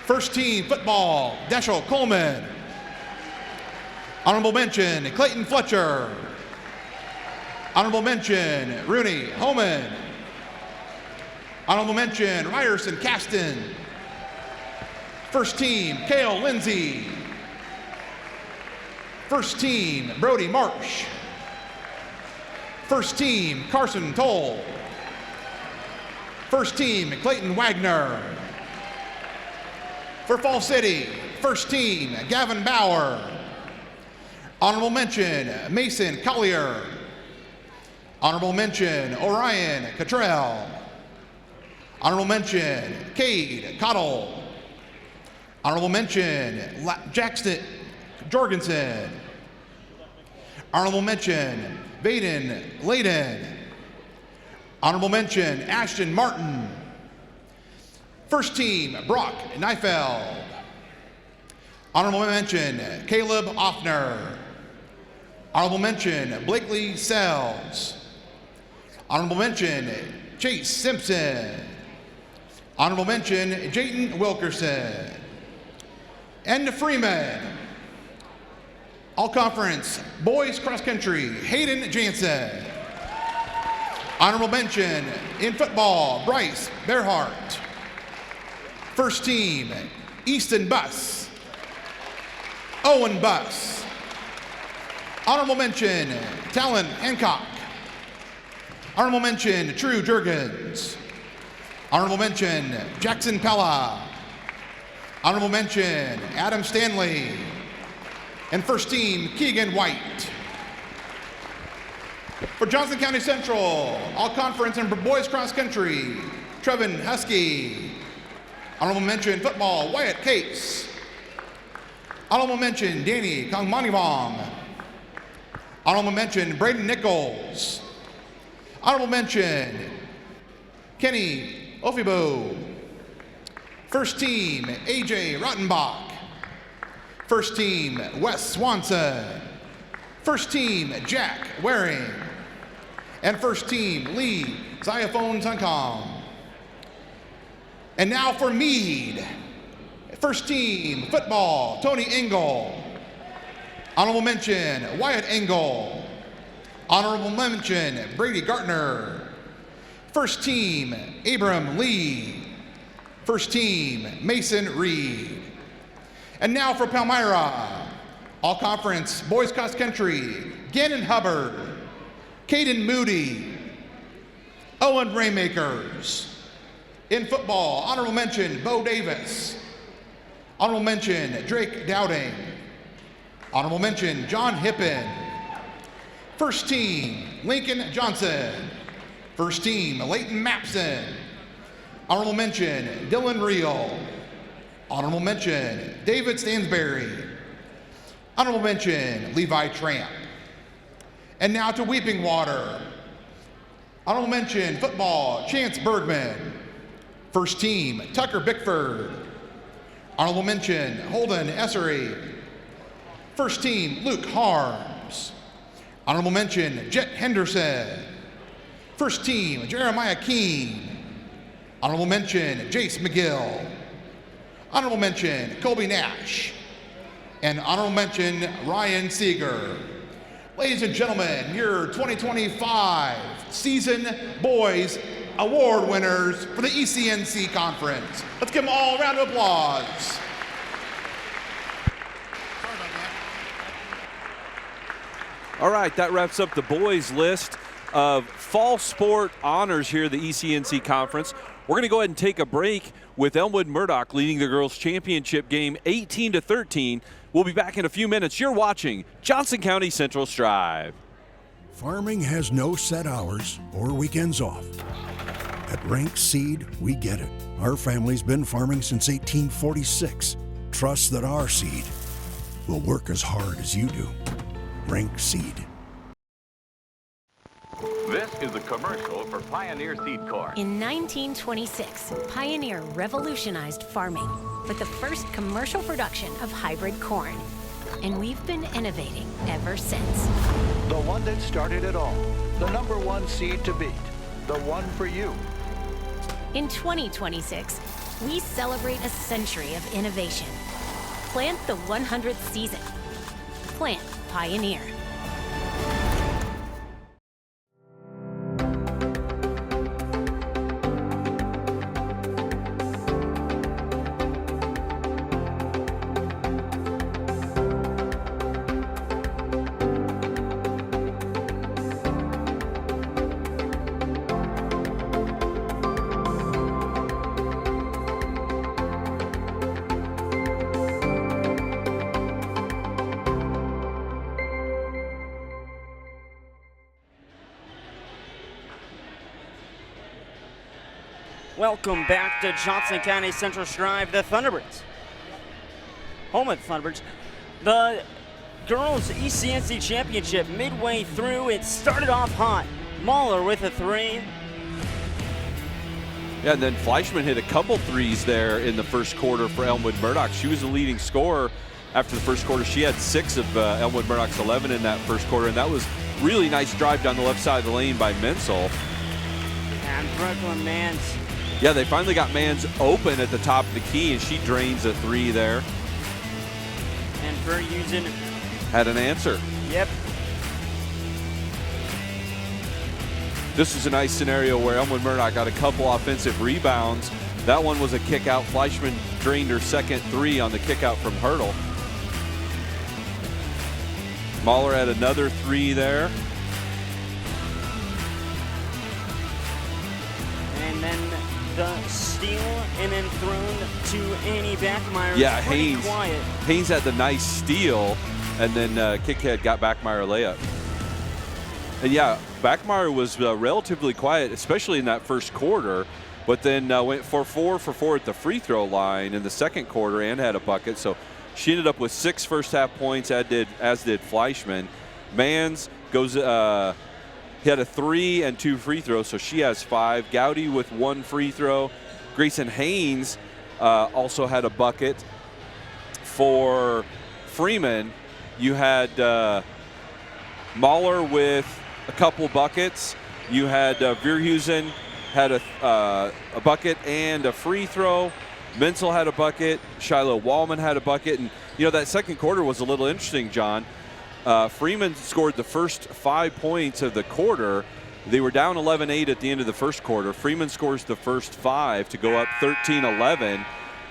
First team football, Deschel Coleman. Honorable mention, Clayton Fletcher. Honorable mention, Rooney Homan. Honorable mention, Ryerson Caston. First team, Kale Lindsay. First team, Brody Marsh. First team, Carson Toll. First team, Clayton Wagner. For Fall City, first team, Gavin Bauer. Honorable mention, Mason Collier. Honorable mention, Orion Cottrell. Honorable mention, Cade Cottle. Honorable mention, Jackson Jorgensen. Honorable mention, Baden Layden. Honorable mention, Ashton Martin. First team, Brock Neifeld. Honorable mention, Caleb Offner. Honorable mention, Blakely Sells. Honorable mention, Chase Simpson. Honorable mention, Jayton Wilkerson. And to Freeman. All conference, boys cross country, Hayden Jansen. Honorable mention in football, Bryce Bearhart. First team, Easton Buss. Owen Buss. Honorable mention, Talon Hancock. Honorable mention, True Jurgens. Honorable mention, Jackson Pella. Honorable mention, Adam Stanley. And first team, Keegan White. For Johnson County Central, all conference and boys cross country, Trevin Husky. Honorable mention football, Wyatt Cates. Honorable mention Danny Kongmanivong. Honorable mention Braden Nichols. Honorable mention Kenny Ofibo. First team AJ Rottenbach. First team Wes Swanson. First team Jack Waring. And first team Lee Xiophone Suncom. And now for Mead. First team football Tony Engel. Honorable mention Wyatt Engel. Honorable mention Brady Gartner. First team Abram Lee. First team Mason Reed. And now for Palmyra, all conference boys cross country, Gannon Hubbard, Caden Moody, Owen Raymakers. In football, honorable mention Bo Davis. Honorable mention Drake Dowding. Honorable mention John Hippen. First team Lincoln Johnson. First team Leighton Mapson. Honorable mention Dylan Reel. Honorable mention David Stansberry. Honorable mention Levi Tramp. And now to Weeping Water. Honorable mention football Chance Bergman. First team Tucker Bickford. Honorable mention Holden Essery. First team Luke Harms. Honorable mention Jet Henderson. First team Jeremiah Keene. Honorable mention Jace McGill. Honorable mention Colby Nash. And honorable mention Ryan Seeger. Ladies and gentlemen, your 2025 season boys award winners for the ECNC conference. Let's give them all a round of applause. All right, that wraps up the boys list of fall sport honors here at the ECNC conference. We're going to go ahead and take a break with Elmwood-Murdock leading the girls championship game 18-13. We'll be back in a few minutes. You're watching Johnson County Central Strive. Farming has no set hours or weekends off. At Rank Seed, we get it. Our family's been farming since 1846. Trust that our seed will work as hard as you do. Rank Seed. This is a commercial for Pioneer Seed Corn. In 1926, Pioneer revolutionized farming with the first commercial production of hybrid corn. And we've been innovating ever since. The one that started it all. The #1 seed to beat. The one for you. In 2026, we celebrate a century of innovation. Plant the 100th season. Plant Pioneer. Welcome back to Johnson County Central Strive, the Thunderbirds. Home of the Thunderbirds. The girls ECNC championship midway through. It started off hot. Mahler with a 3. Yeah, and then Fleischman hit a couple threes there in the first quarter for Elmwood-Murdock. She was the leading scorer after the first quarter. She had 6 of Elmwood-Murdock's 11 in that first quarter, and that was really nice drive down the left side of the lane by Menzel. And Brooklyn Mans. Yeah, they finally got Mans open at the top of the key, and she drains a 3 there. And Verhusen had an answer. Yep. This is a nice scenario where Elmwood-Murdock got a couple offensive rebounds. That one was a kick out. Fleischman drained her second 3 on the kick out from Hurdle. Mahler had another 3 there. And then the steal and then thrown to Annie Backmeyer. Yeah, Haynes had the nice steal, and then Kickhead got Backmeyer a layup. And yeah, Backmeyer was relatively quiet, especially in that first quarter, but then went for 4 for 4 at the free throw line in the second quarter and had a bucket. So she ended up with 6 first half points, as did Fleischman. Mans goes, he had a 3 and 2 free throws, so she has 5. Gowdy with 1 free throw. Grayson Haynes also had a bucket. For Freeman, you had Mahler with a couple buckets. You had Verhusen had a bucket and a free throw. Menzel had a bucket. Shiloh Wallman had a bucket. And, you know, that second quarter was a little interesting, John. Freeman scored the first 5 points of the quarter. They were down 11-8 at the end of the first quarter. Freeman scores the first 5 to go up 13-11.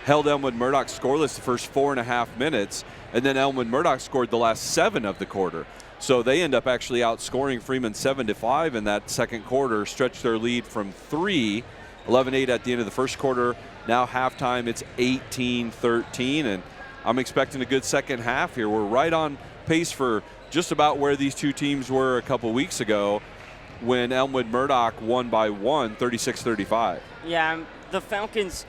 Held Elmwood-Murdock scoreless the first 4.5 minutes. And then Elmwood-Murdock scored the last 7 of the quarter. So they end up actually outscoring Freeman 7-5 in that second quarter, stretched their lead from 3, 11-8 at the end of the first quarter. Now halftime, it's 18-13, and I'm expecting a good second half here. We're right on pace for just about where these two teams were a couple weeks ago when Elmwood-Murdock won by 1, 36-35. Yeah, the Falcons,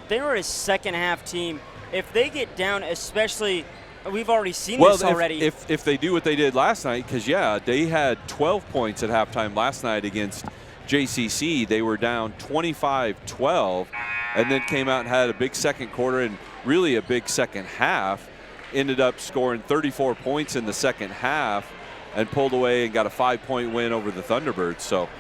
they were a second half team. If they get down, especially, we've already seen this already. If they do what they did last night, because, yeah, they had 12 points at halftime last night against JCC. They were down 25-12 and then came out and had a big second quarter and really a big second half. Ended up scoring 34 points in the second half and pulled away and got a 5-point win over the Thunderbirds. So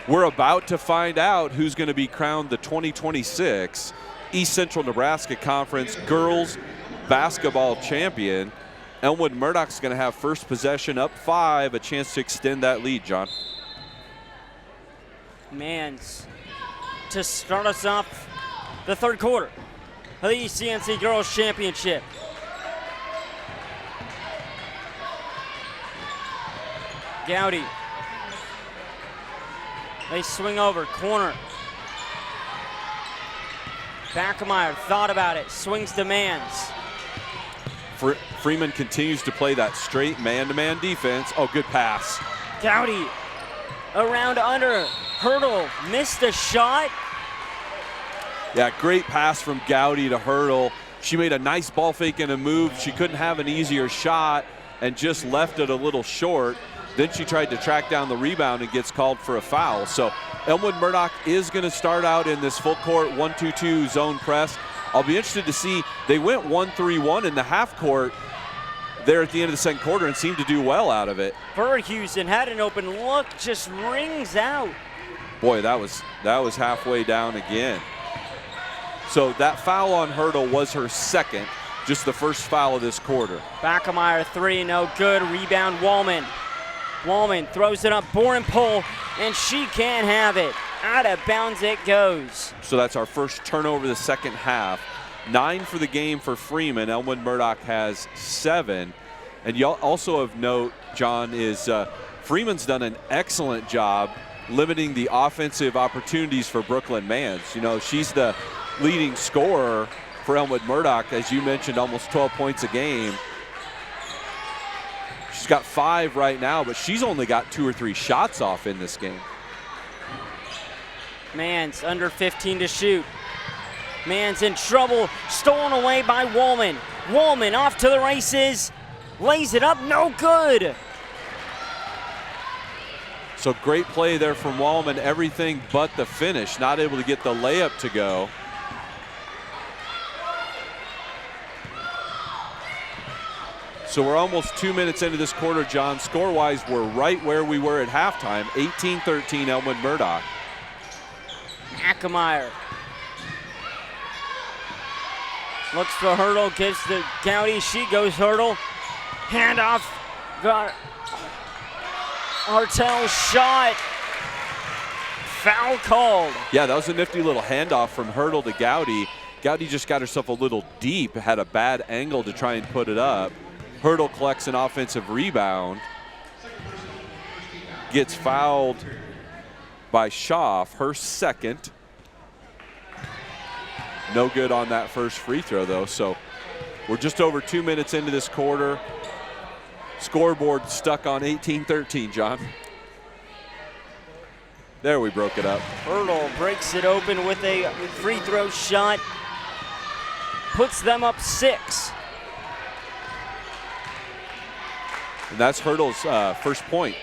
we're about to find out who's going to be crowned the 2026 East Central Nebraska Conference Girls Basketball Champion. Elmwood-Murdock's going to have first possession up 5, a chance to extend that lead, John. Mans to start us off the third quarter of the ECNC Girls Championship. Gowdy. They swing over, corner. Backemeyer thought about it, swings to Mans. Freeman continues to play that straight man-to-man defense. Oh, good pass. Gowdy around under, Hurdle missed a shot. Yeah, great pass from Gowdy to Hurdle. She made a nice ball fake and a move. She couldn't have an easier shot and just left it a little short. Then she tried to track down the rebound and gets called for a foul. So Elmwood-Murdock is going to start out in this full court 1-2-2 zone press. I'll be interested to see, they went 1-3-1 in the half court there at the end of the second quarter and seemed to do well out of it. Verhusen had an open look, just rings out. Boy, that was halfway down again. So that foul on Hurdle was her second, just the first foul of this quarter. Backemeyer 3, no good. Rebound Wallman. Wallman throws it up, Boren pull, and she can't have it. Out of bounds it goes. So that's our first turnover the second half. 9 for the game for Freeman. Elmwood-Murdock has 7. And you also of note, John, is Freeman's done an excellent job limiting the offensive opportunities for Brooklyn Mans. You know, she's the leading scorer for Elmwood-Murdock, as you mentioned, almost 12 points a game. She's got 5 right now, but she's only got 2 or 3 shots off in this game. Mans under 15 to shoot. Mans in trouble, stolen away by Wallman. Wallman off to the races, lays it up, no good. So great play there from Wallman, everything but the finish, not able to get the layup to go. So we're almost 2 minutes into this quarter, John. Score-wise, we're right where we were at halftime, 18-13 Elmwood-Murdock. Backemeyer looks for Hurdle, gives to Gowdy, she goes Hurdle. Handoff, got Hartel's shot. Foul called. Yeah, that was a nifty little handoff from Hurdle to Gowdy. Gowdy just got herself a little deep, had a bad angle to try and put it up. Hurdle collects an offensive rebound. Gets fouled by Schaaf, her second. No good on that first free throw, though. So we're just over 2 minutes into this quarter. scoreboard stuck on 18-13, John. There, we broke it up. Hurdle breaks it open with a free throw shot. Puts them up 6. And that's Hurdle's first point.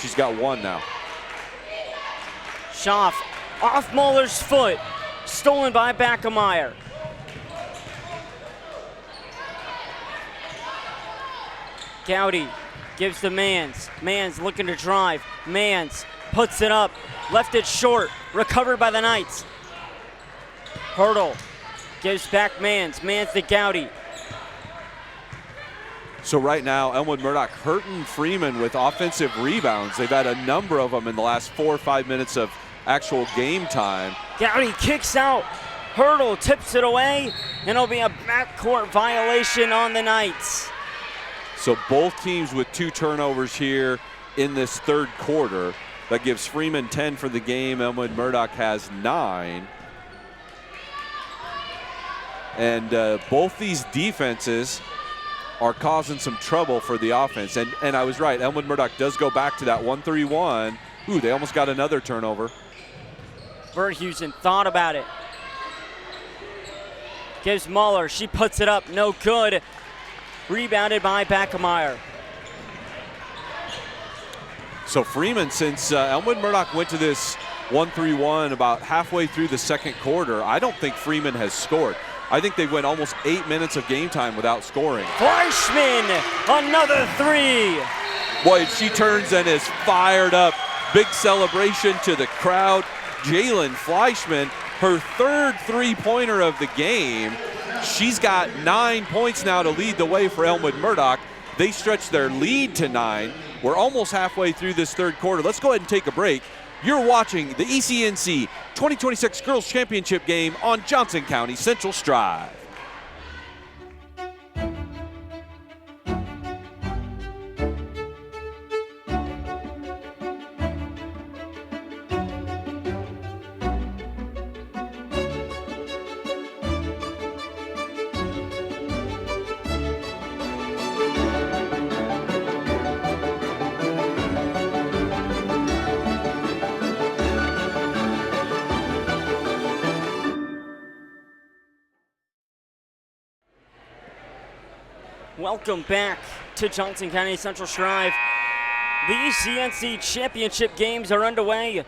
She's got 1 now. Schaff off Muller's foot. Stolen by Backemeyer. Gowdy gives to Mans. Mans looking to drive. Mans puts it up. Left it short. Recovered by the Knights. Hurdle gives back Mans. Mans to Gowdy. So right now, Elmwood-Murdock hurting Freeman with offensive rebounds. They've had a number of them in the last 4 or 5 minutes of actual game time. Gowdy kicks out. Hurdle tips it away, and it'll be a backcourt violation on the Knights. So both teams with 2 turnovers here in this third quarter. That gives Freeman 10 for the game. Elmwood-Murdock has 9. And both these defenses are causing some trouble for the offense. And I was right, Elmwood-Murdock does go back to that 1-3-1. Ooh, they almost got another turnover. Berthusen thought about it. Gives Muller, she puts it up, no good. Rebounded by Backemeyer. So Freeman, since Elmwood-Murdock went to this 1-3-1 about halfway through the second quarter, I don't think Freeman has scored. I think they went almost 8 minutes of game time without scoring. Fleischman, another 3. Boy, she turns and is fired up. Big celebration to the crowd. Jalen Fleischman, her third three-pointer of the game. She's got 9 points now to lead the way for Elmwood-Murdock. They stretch their lead to 9. We're almost halfway through this third quarter. Let's go ahead and take a break. You're watching the ECNC 2026 Girls Championship game on Johnson County Central Strive. Welcome back to Johnson County Central Strive. The ECNC Championship games are underway.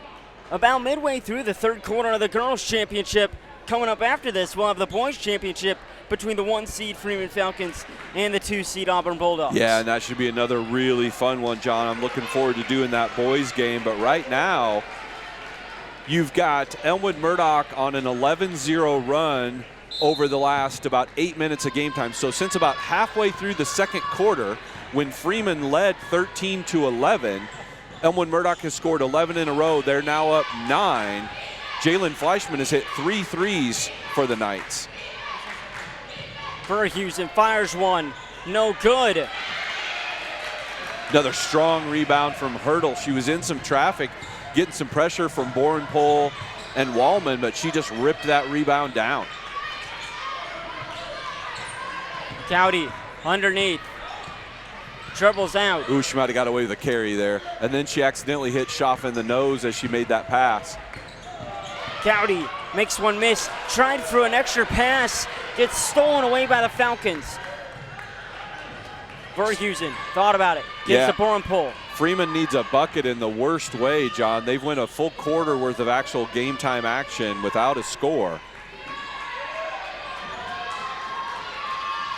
About midway through the third quarter of the Girls Championship. Coming up after this, we'll have the Boys Championship between the 1-seed Freeman Falcons and the 2-seed Auburn Bulldogs. Yeah, and that should be another really fun one, John. I'm looking forward to doing that boys game. But right now, you've got Elmwood-Murdock on an 11-0 run over the last about 8 minutes of game time. So since about halfway through the second quarter, when Freeman led 13-11, Elmwood-Murdock has scored 11 in a row. They're now up 9. Jalen Fleischman has hit 3 threes for the Knights. Berthusen fires one, no good. Another strong rebound from Hurdle. She was in some traffic, getting some pressure from Borenpole and Wallman, but she just ripped that rebound down. Gowdy underneath, dribbles out. Ooh, she might have got away with a carry there. And then she accidentally hit Schaff in the nose as she made that pass. Gowdy makes one miss, tried for an extra pass, gets stolen away by the Falcons. Berthusen thought about it, gives the Borenpole. Freeman needs a bucket in the worst way, John. They've went a full quarter worth of actual game time action without a score.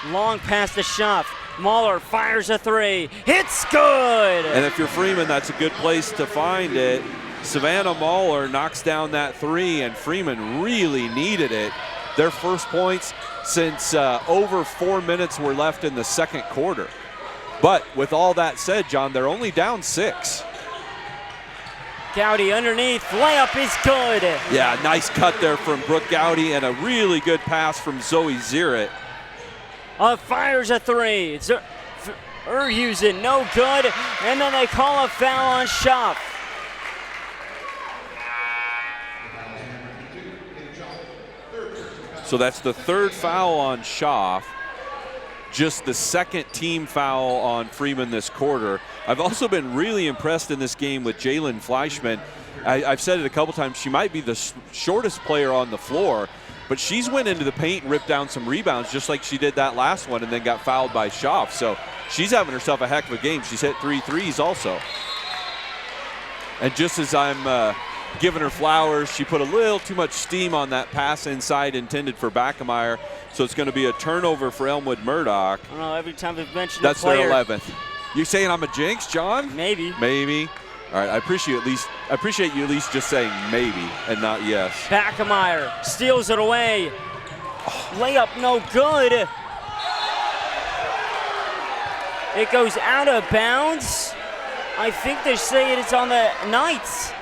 Long pass to Schaff. Mahler fires a 3. It's good! And if you're Freeman, that's a good place to find it. Savannah Mahler knocks down that 3, and Freeman really needed it. Their first points since over 4 minutes were left in the second quarter. But with all that said, John, they're only down 6. Gowdy underneath, layup is good. Yeah, nice cut there from Brooke Gowdy and a really good pass from Zoe Zirit. Fires a 3. Berthusen, no good. And then they call a foul on Schaff. So that's the third foul on Schaff. just the second team foul on Freeman this quarter. I've also been really impressed in this game with Jalen Fleischman. I've said it a couple times, she might be the shortest player on the floor, but she's went into the paint and ripped down some rebounds just like she did that last one and then got fouled by Schaaf. So she's having herself a heck of a game. She's hit 3 threes also. And just as I'm giving her flowers, she put a little too much steam on that pass inside intended for Backemeyer. So it's going to be a turnover for Elmwood-Murdock. I don't know, every time we've mentioned that's a player. Their 11th. You saying I'm a jinx, John? Maybe. Maybe. All right, I appreciate you at least just saying maybe and not yes. Backemeyer steals it away. Layup no good. It goes out of bounds. I think they're saying it's on the Knights.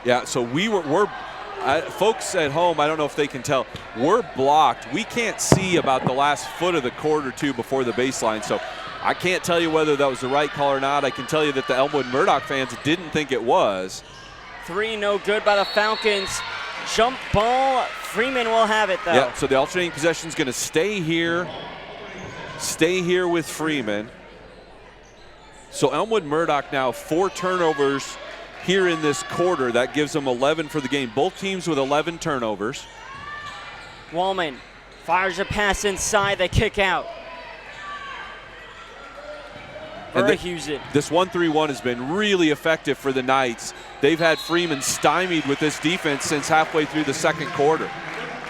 Yeah, so we're folks at home, I don't know if they can tell, we're blocked. We can't see about the last foot of the court or two before the baseline. So I can't tell you whether that was the right call or not. I can tell you that the Elmwood-Murdock fans didn't think it was. 3 no good by the Falcons. Jump ball. Freeman will have it, though. Yeah, so the alternating possession is going to stay here with Freeman. So Elmwood-Murdock now 4 turnovers here in this quarter. That gives them 11 for the game. Both teams with 11 turnovers. Wallman fires a pass inside. They kick out. This 1-3-1 has been really effective for the Knights. They've had Freeman stymied with this defense since halfway through the second quarter.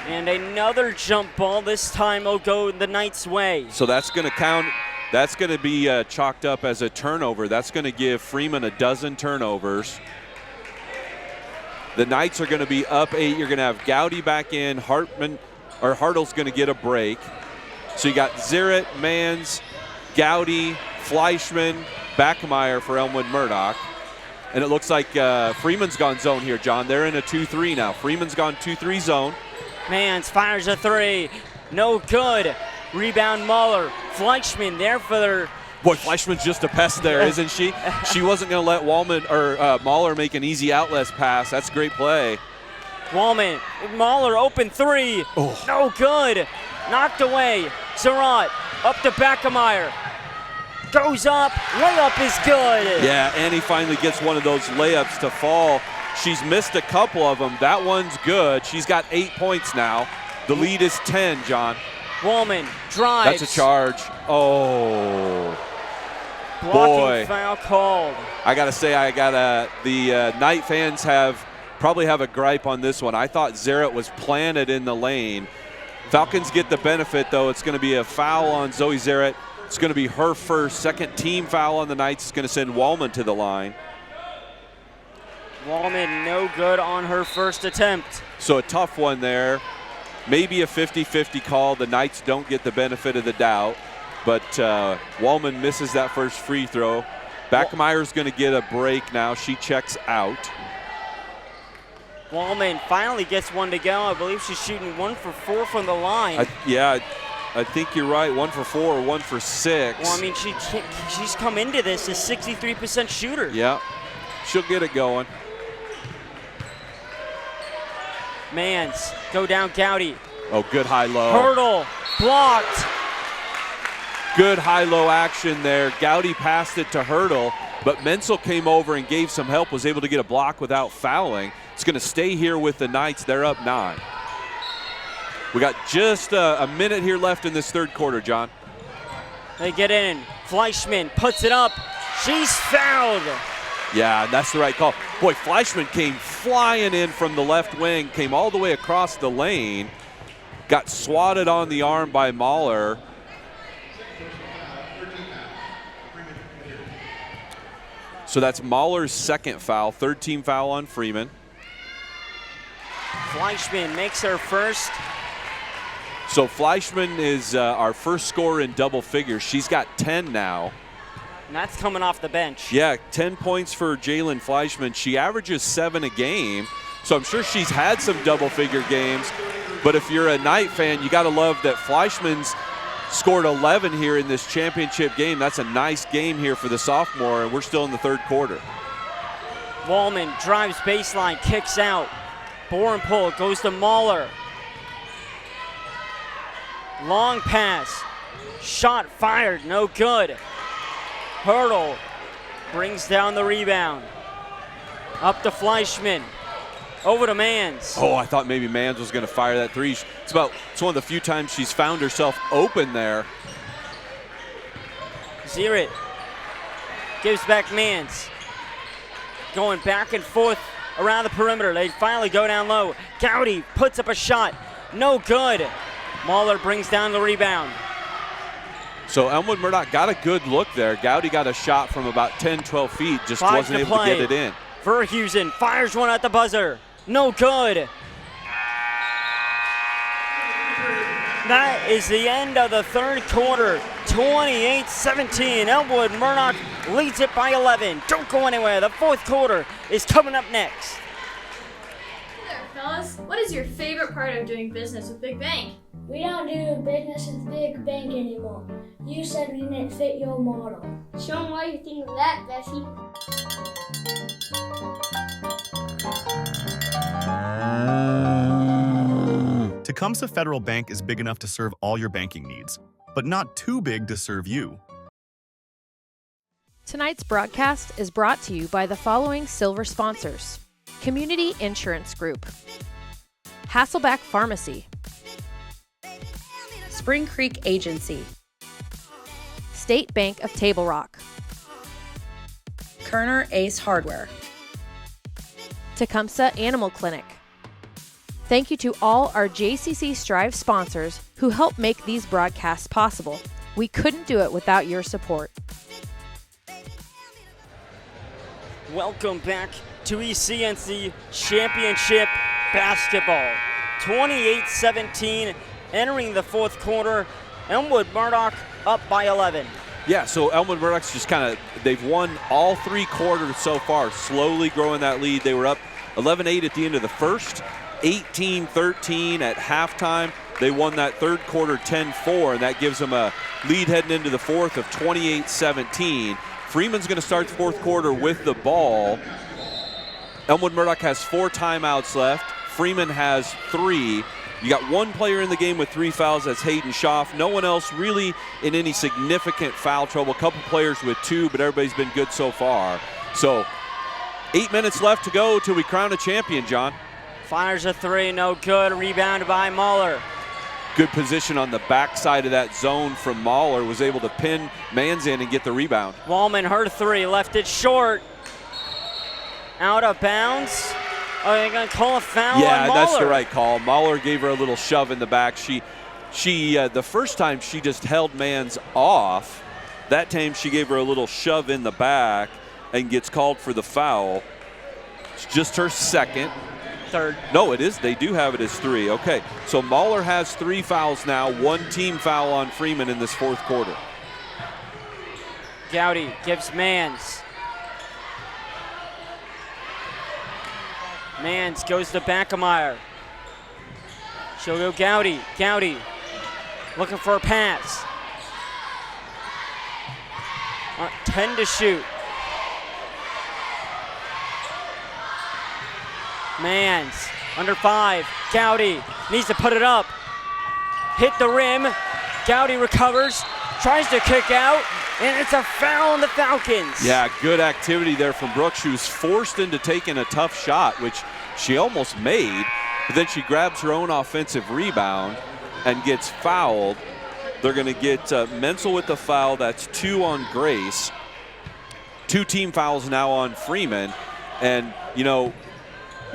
And another jump ball. This time will go the Knights' way. So that's going to count. That's going to be chalked up as a turnover. That's going to give Freeman a dozen turnovers. The Knights are going to be up 8. You're going to have Gowdy back in. Hartle's going to get a break. So you got Zerrett, Mans, Gowdy, Fleischman, Backemeyer for Elmwood-Murdock. And it looks like Freeman's gone zone here, John. They're in a 2-3 now. Freeman's gone 2-3 zone. Mans fires a 3. No good. Rebound Mahler. Fleischman there for their... Boy, Fleischman's just a pest there, isn't she? She wasn't going to let Mahler make an easy outlet pass. That's a great play. Mahler open 3. Oh. No good. Knocked away. Surratt up to Backemeyer. Goes up. Layup is good. Yeah, Annie finally gets one of those layups to fall. She's missed a couple of them. That one's good. She's got 8 points now. The lead is 10, John. Wallman drives. That's a charge. Oh. Blocking foul called. I got to say, the Knight fans probably have a gripe on this one. I thought Zerrett was planted in the lane. Falcons get the benefit, though. It's going to be a foul on Zoe Zerrett. It's going to be her first. Second team foul on the Knights. It's going to send Wallman to the line. Wallman no good on her first attempt. So a tough one there. Maybe a 50-50 call. The Knights don't get the benefit of the doubt, but Wallman misses that first free throw. Backemeyer's going to get a break now. She checks out. Wallman finally gets one to go. I believe she's shooting 1 for 4 from the line. I think you're right. 1 for 4 or 1 for 6. Well, I mean, she's come into this as 63% shooter. Yeah, she'll get it going. Mans, go down Gowdy. Oh, good high-low. Hurdle, blocked. Good high-low action there. Gowdy passed it to Hurdle, but Menzel came over and gave some help, was able to get a block without fouling. It's going to stay here with the Knights. They're up 9. We got just a minute here left in this third quarter, John. They get in. Fleischman puts it up. She's fouled. Yeah, that's the right call. Boy, Fleischman came flying in from the left wing, came all the way across the lane, got swatted on the arm by Mahler. So that's Mahler's second foul, third team foul on Freeman. Fleischman makes her first. So Fleischman is our first scorer in double figures. She's got 10 now. And that's coming off the bench. Yeah, 10 points for Jalen Fleischman. She averages 7 a game, so I'm sure she's had some double-figure games. But if you're a Knight fan, you got to love that Fleischman's scored 11 here in this championship game. That's a nice game here for the sophomore, and we're still in the third quarter. Wallman drives baseline, kicks out. Bore and pull, goes to Mahler. Long pass. Shot fired, no good. Hurdle brings down the rebound. Up to Fleischman. Over to Mans. Oh, I thought maybe Mans was going to fire that three. It's one of the few times she's found herself open there. Zirit gives back Mans. Going back and forth around the perimeter. They finally go down low. Gowdy puts up a shot. No good. Mahler brings down the rebound. So Elmwood-Murdock got a good look there. Gowdy got a shot from about 10, 12 feet, just Five wasn't able to get it in. Verhusen fires one at the buzzer. No good. That is the end of the third quarter. 28-17. Elmwood-Murdock leads it by 11. Don't go anywhere. The fourth quarter is coming up next. Hey there, fellas. What is your favorite part of doing business with Big Bank? We don't do business with Big Bank anymore. You said we didn't fit your model. Show them why you think of that, Bessie. Tecumseh Federal Bank is big enough to serve all your banking needs, but not too big to serve you. Tonight's broadcast is brought to you by the following silver sponsors: Community Insurance Group, Hasselback Pharmacy, Spring Creek Agency, State Bank of Table Rock, Kerner Ace Hardware, Tecumseh Animal Clinic. Thank you to all our JCC Strive sponsors who help make these broadcasts possible. We couldn't do it without your support. Welcome back to ECNC Championship Basketball. 28-17, entering the fourth quarter. Elmwood-Murdock up by 11. Yeah, so Elmwood-Murdock's just they've won all three quarters so far, slowly growing that lead. They were up 11-8 at the end of the first, 18-13 at halftime. They won that third quarter 10-4, and that gives them a lead heading into the fourth of 28-17. Freeman's going to start the fourth quarter with the ball. Elmwood-Murdock has 4 timeouts left. Freeman has 3. You got one player in the game with 3 fouls, that's Hayden Schaff. No one else really in any significant foul trouble. A couple players with 2, but everybody's been good so far. So 8 minutes left to go till we crown a champion, John. Fires a 3, no good. Rebounded by Mahler. Good position on the backside of that zone from Mahler. Was able to pin Mans in and get the rebound. Wallman, her 3, left it short. Out of bounds. Are they going to call a foul on Mahler? Yeah, that's the right call. Mahler gave her a little shove in the back. She the first time she just held Mans off. That time she gave her a little shove in the back and gets called for the foul. It's just her second. Third. No, it is. They do have it as 3. Okay, so Mahler has 3 fouls now. 1 team foul on Freeman in this fourth quarter. Gowdy gives Mans. Mans goes to Backemeyer. She'll go Gowdy. Gowdy looking for a pass. 10 to shoot. Mans under 5. Gowdy needs to put it up. Hit the rim. Gowdy recovers. Tries to kick out. And it's a foul on the Falcons. Yeah, good activity there from Brooks. She was forced into taking a tough shot, which she almost made, but then she grabs her own offensive rebound and gets fouled. They're going to get Menzel with the foul. That's 2 on Grace. 2 team fouls now on Freeman. And, you know,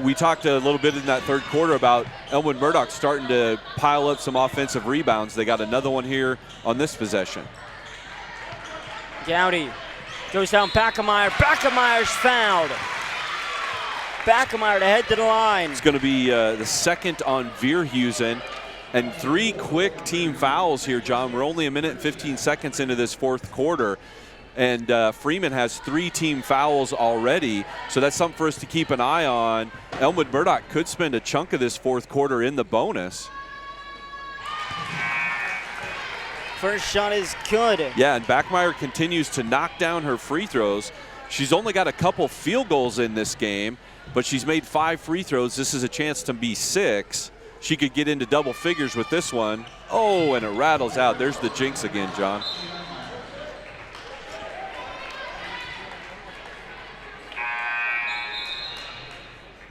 we talked a little bit in that third quarter about Elmwood-Murdock starting to pile up some offensive rebounds. They got another one here on this possession. Gowdy goes down Backemeyer. Backemeyer's fouled. Backemeyer to head to the line. It's going to be the second on Verhusen. And 3 quick team fouls here, John. We're only 1 minute and 15 seconds into this fourth quarter. And Freeman has 3 team fouls already. So that's something for us to keep an eye on. Elmwood-Murdock could spend a chunk of this fourth quarter in the bonus. First shot is good. Yeah, and Backemeyer continues to knock down her free throws. She's only got a couple field goals in this game, but she's made 5 free throws. This is a chance to be 6. she could get into double figures with this one. Oh, and it rattles out. There's the jinx again, John.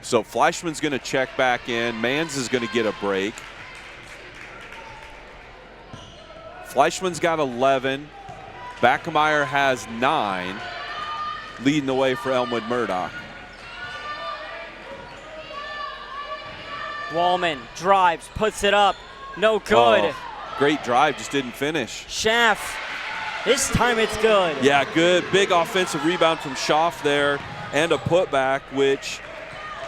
So Fleischman's going to check back in. Mans is going to get a break. Fleischman's got 11. Backemeyer has 9, leading the way for Elmwood-Murdock. Wallman drives, puts it up. No good. Oh, great drive, just didn't finish. Schaff, this time it's good. Yeah, good. Big offensive rebound from Schaff there and a putback, which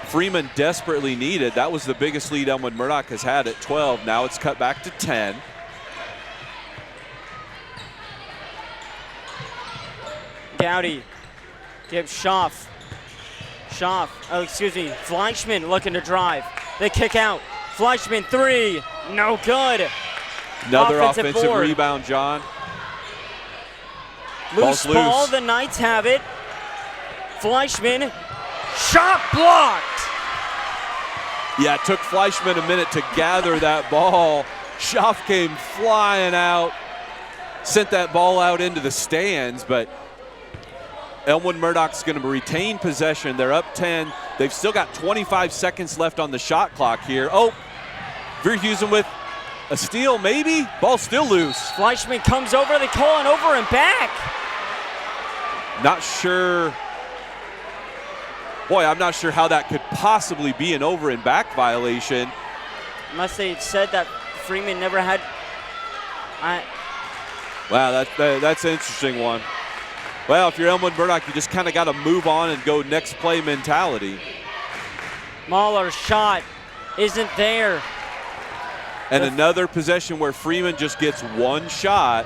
Freeman desperately needed. That was the biggest lead Elmwood-Murdock has had at 12. Now it's cut back to 10. Gowdy gives Schaff. Fleischman looking to drive. They kick out. Fleischman 3, no good. Another offensive rebound, John. Loose ball, the Knights have it. Fleischman, shot blocked. Yeah, it took Fleischman a minute to gather that ball. Schaff came flying out, sent that ball out into the stands, but Elmwood-Murdock's going to retain possession. They're up 10. They've still got 25 seconds left on the shot clock here. Oh, Verhusen with a steal, maybe? Ball still loose. Fleischman comes over. They call an over and back. Not sure. Boy, I'm not sure how that could possibly be an over and back violation. Unless they said that Freeman never had. Wow, that's an interesting one. Well, if you're Elmwood-Murdock, you just kind of got to move on and go next play mentality. Mahler's shot isn't there. And another possession where Freeman just gets one shot.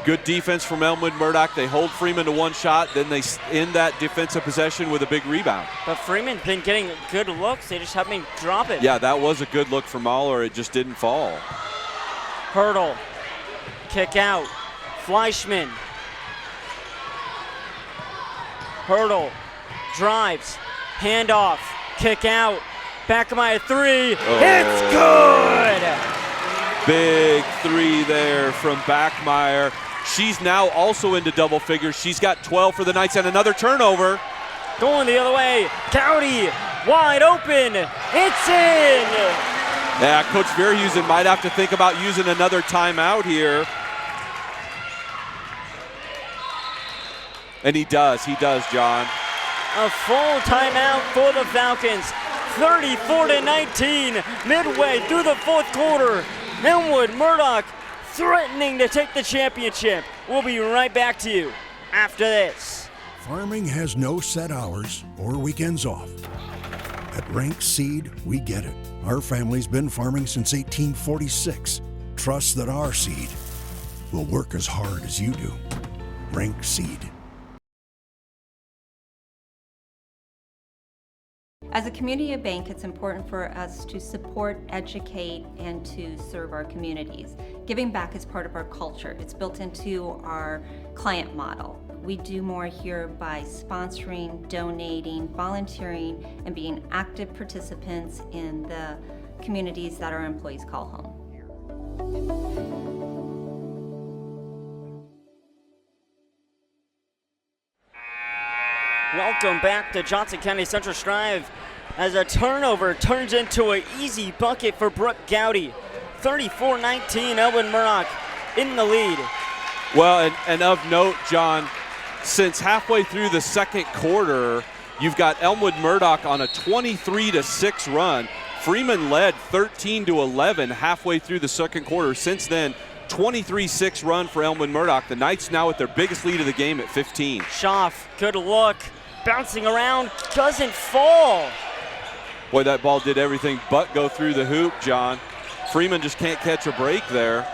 Good defense from Elmwood-Murdock. They hold Freeman to one shot, then they end that defensive possession with a big rebound. But Freeman's been getting good looks. They just haven't been dropping. Yeah, that was a good look for Mahler. It just didn't fall. Hurdle. Kick out. Fleischman. Hurdle. Drives. Handoff. Kick out. Backemeyer 3. Oh. It's good! Big 3 there from Backemeyer. She's now also into double figures. She's got 12 for the Knights and another turnover. Going the other way. Gowdy wide open. It's in! Yeah, Coach Verhusen might have to think about using another timeout here. And he does, John. A full timeout for the Falcons. 34-19, midway through the fourth quarter. Elmwood-Murdock threatening to take the championship. We'll be right back to you after this. Farming has no set hours or weekends off. At Rank Seed, we get it. Our family's been farming since 1846. Trust that our seed will work as hard as you do. Rank Seed. As a community bank, it's important for us to support, educate, and to serve our communities. Giving back is part of our culture. It's built into our client model. We do more here by sponsoring, donating, volunteering, and being active participants in the communities that our employees call home. Welcome back to Johnson County Central Strive as a turnover turns into an easy bucket for Brooke Gowdy. 34-19, Elmwood-Murdock in the lead. Well, and of note, John, since halfway through the second quarter, you've got Elmwood-Murdock on a 23-6 run. Freeman led 13-11 halfway through the second quarter. Since then, 23-6 run for Elmwood-Murdock. The Knights now with their biggest lead of the game at 15. Schaff, good look. Bouncing around, doesn't fall. Boy, that ball did everything but go through the hoop, John. Freeman just can't catch a break there.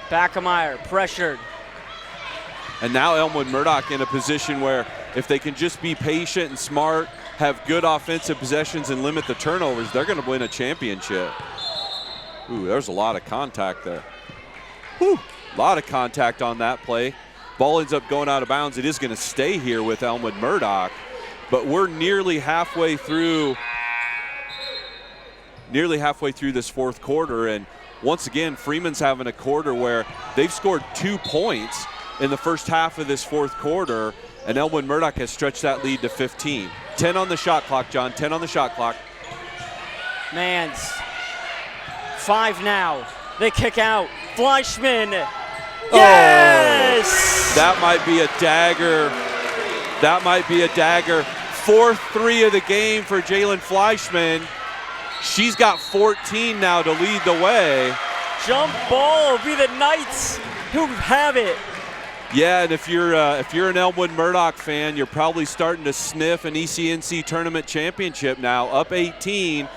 Backemeyer pressured. And now Elmwood-Murdock in a position where if they can just be patient and smart, have good offensive possessions and limit the turnovers, they're going to win a championship. Ooh, there's a lot of contact there. Whew, a lot of contact on that play. Ball ends up going out of bounds. It is going to stay here with Elmwood-Murdock, but we're nearly halfway through nearly halfway through this fourth quarter. And once again, Freeman's having a quarter where they've scored 2 points in the first half of this fourth quarter, and Elmwood-Murdock has stretched that lead to 15. 10 on the shot clock, John, 10 on the shot clock. Mans, 5 now. They kick out. Fleischman. Yes! Oh, that might be a dagger. That might be a dagger. 4th 3 of the game for Jalen Fleischman. She's got 14 now to lead the way. Jump ball will be the Knights who have it. Yeah, and if you're an Elmwood-Murdock fan, you're probably starting to sniff an ECNC tournament championship now. Up 18,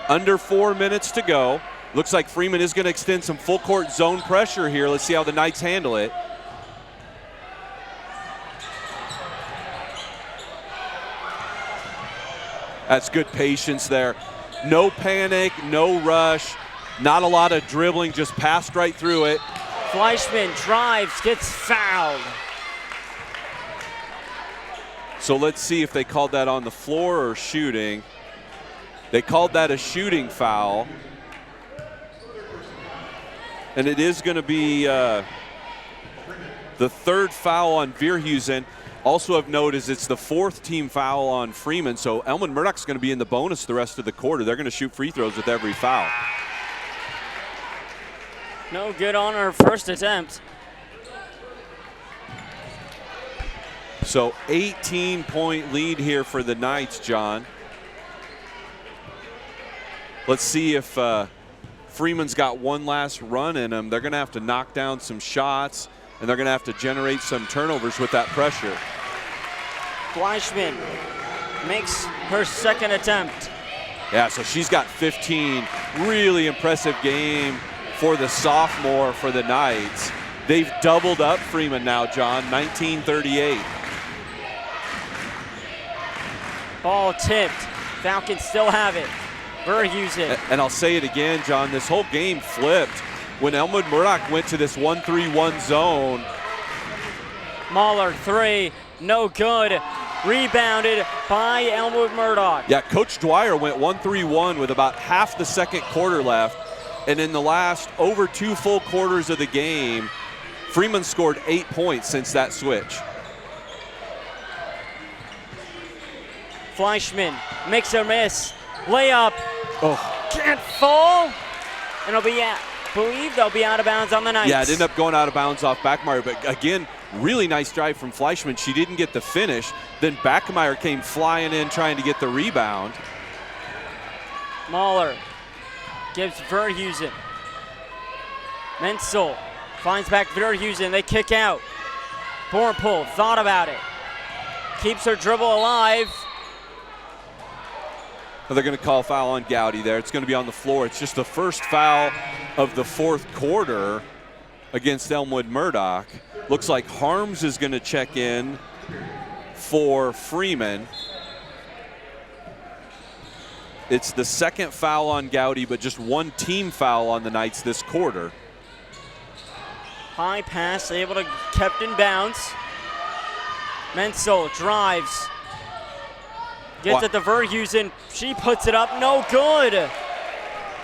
under 4 minutes to go. Looks like Freeman is going to extend some full court zone pressure here. Let's see how the Knights handle it. That's good patience there. No panic, no rush, not a lot of dribbling, just passed right through it. Fleischman drives, gets fouled. So let's see if they called that on the floor or shooting. They called that a shooting foul. And it is going to be the 3rd foul on Verhusen. Also of note is it's the 4th team foul on Freeman, so Elmwood-Murdock's going to be in the bonus the rest of the quarter. They're going to shoot free throws with every foul. No good on her first attempt. So 18-point lead here for the Knights, John. Let's see if Freeman's got one last run in them. They're going to have to knock down some shots, and they're going to have to generate some turnovers with that pressure. Fleischman makes her 2nd attempt. Yeah, so she's got 15. Really impressive game for the sophomore for the Knights. They've doubled up Freeman now, John, 19-38. Ball tipped. Falcons still have it. Verhusen. And I'll say it again, John, this whole game flipped when Elmwood-Murdock went to this 1-3-1 zone. Mahler 3, no good. Rebounded by Elmwood-Murdock. Yeah, Coach Dwyer went 1-3-1 with about half the second quarter left. And in the last over 2 full quarters of the game, Freeman scored 8 points since that switch. Fleischman makes a miss. Layup. Oh. Can't fall. And it'll be believe they'll be out of bounds on the Knights. Yeah, it ended up going out of bounds off Backmeyer, but again, really nice drive from Fleischman. She didn't get the finish. Then Backmeyer came flying in trying to get the rebound. Mahler gives Verhusen. Menzel finds back Verhusen. They kick out. Bornpool thought about it. Keeps her dribble alive. They're going to call a foul on Gowdy there. It's going to be on the floor. It's just the first foul of the fourth quarter against Elmwood-Murdock. Looks like Harms is going to check in for Freeman. It's the second foul on Gowdy, but just one team foul on the Knights this quarter. High pass, able to kept in bounds. Menzel drives. Gets it to Verhusen. She puts it up, no good.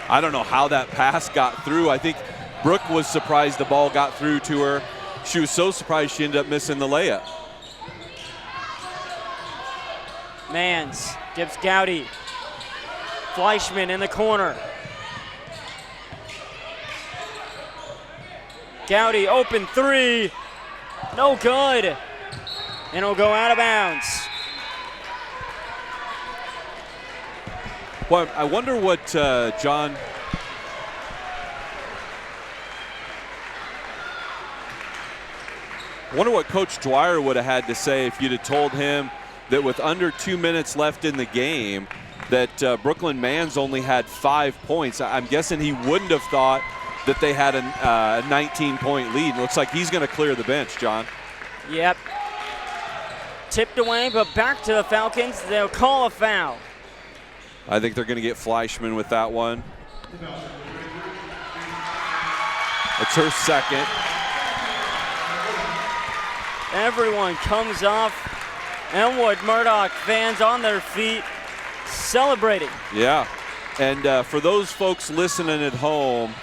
I don't know how that pass got through. I think Brooke was surprised the ball got through to her. She was so surprised she ended up missing the layup. Mans gives Gowdy. Fleischman in the corner. Gowdy open three. No good. And it'll go out of bounds. Well, I wonder what John. I wonder what Coach Dwyer would have had to say if you'd have told him that with under 2 minutes left in the game that Brooklyn Mans only had 5 points. I'm guessing he wouldn't have thought that they had a 19-point lead. It looks like he's going to clear the bench, John. Yep. Tipped away, but back to the Falcons. They'll call a foul. I think they're going to get Fleischman with that one. It's her second. Everyone comes off. Elmwood-Murdock fans on their feet celebrating. Yeah. And for those folks listening at home,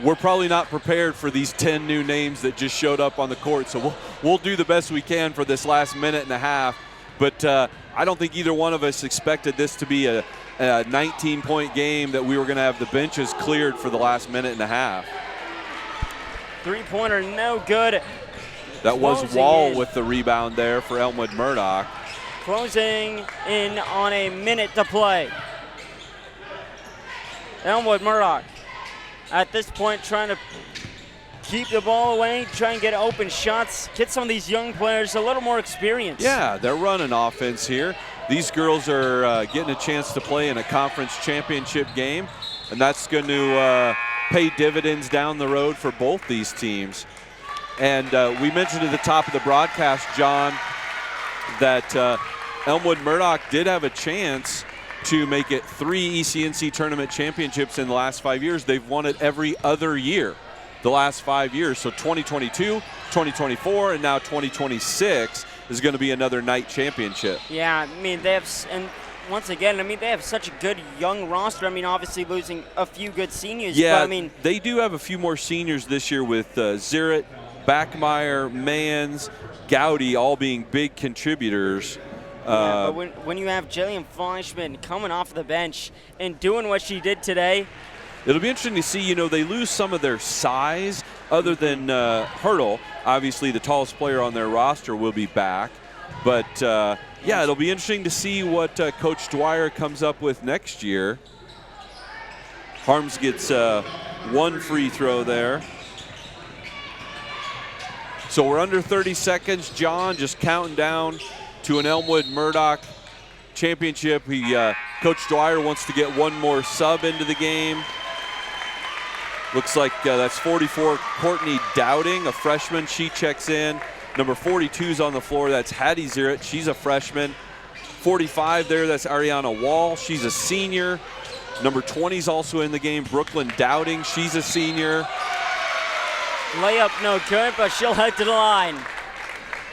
we're probably not prepared for these 10 new names that just showed up on the court. So we'll do the best we can for this last minute and a half. But I don't think either one of us expected this to be a 19-point game, that we were going to have the benches cleared for the last minute and a half. Three-pointer, no good. That was Wall with the rebound there for Elmwood-Murdock. Closing in on a minute to play. Elmwood-Murdock at this point trying to keep the ball away, try and get open shots, get some of these young players a little more experience. Yeah, they're running offense here. These girls are getting a chance to play in a conference championship game, and that's going to pay dividends down the road for both these teams. And we mentioned at the top of the broadcast, John, that Elmwood-Murdock did have a chance to make it 3 ECNC tournament championships in the last 5 years. They've won it every other year the last 5 years. So 2022, 2024, and now 2026 is going to be another night championship. Yeah, I mean, they have, and once again, I mean, they have such a good young roster. I mean, obviously losing a few good seniors. Yeah, but I mean, they do have a few more seniors this year with Zirrett, Backmeyer, Mans, Gowdy all being big contributors. Yeah, but when you have Jillian Fleischman coming off the bench and doing what she did today, it'll be interesting to see. You know, they lose some of their size other than Hurdle. Obviously, the tallest player on their roster will be back. But, yeah, it'll be interesting to see what Coach Dwyer comes up with next year. Harms gets one free throw there. So we're under 30 seconds. John just counting down to an Elmwood-Murdock championship. Coach Dwyer wants to get one more sub into the game. Looks like that's 44, Courtney Dowding, a freshman. She checks in. Number 42's on the floor. That's Hattie Zirrett. She's a freshman. 45 there, that's Ariana Wall. She's a senior. Number 20's also in the game, Brooklyn Dowding. She's a senior. Layup no good, but she'll head to the line.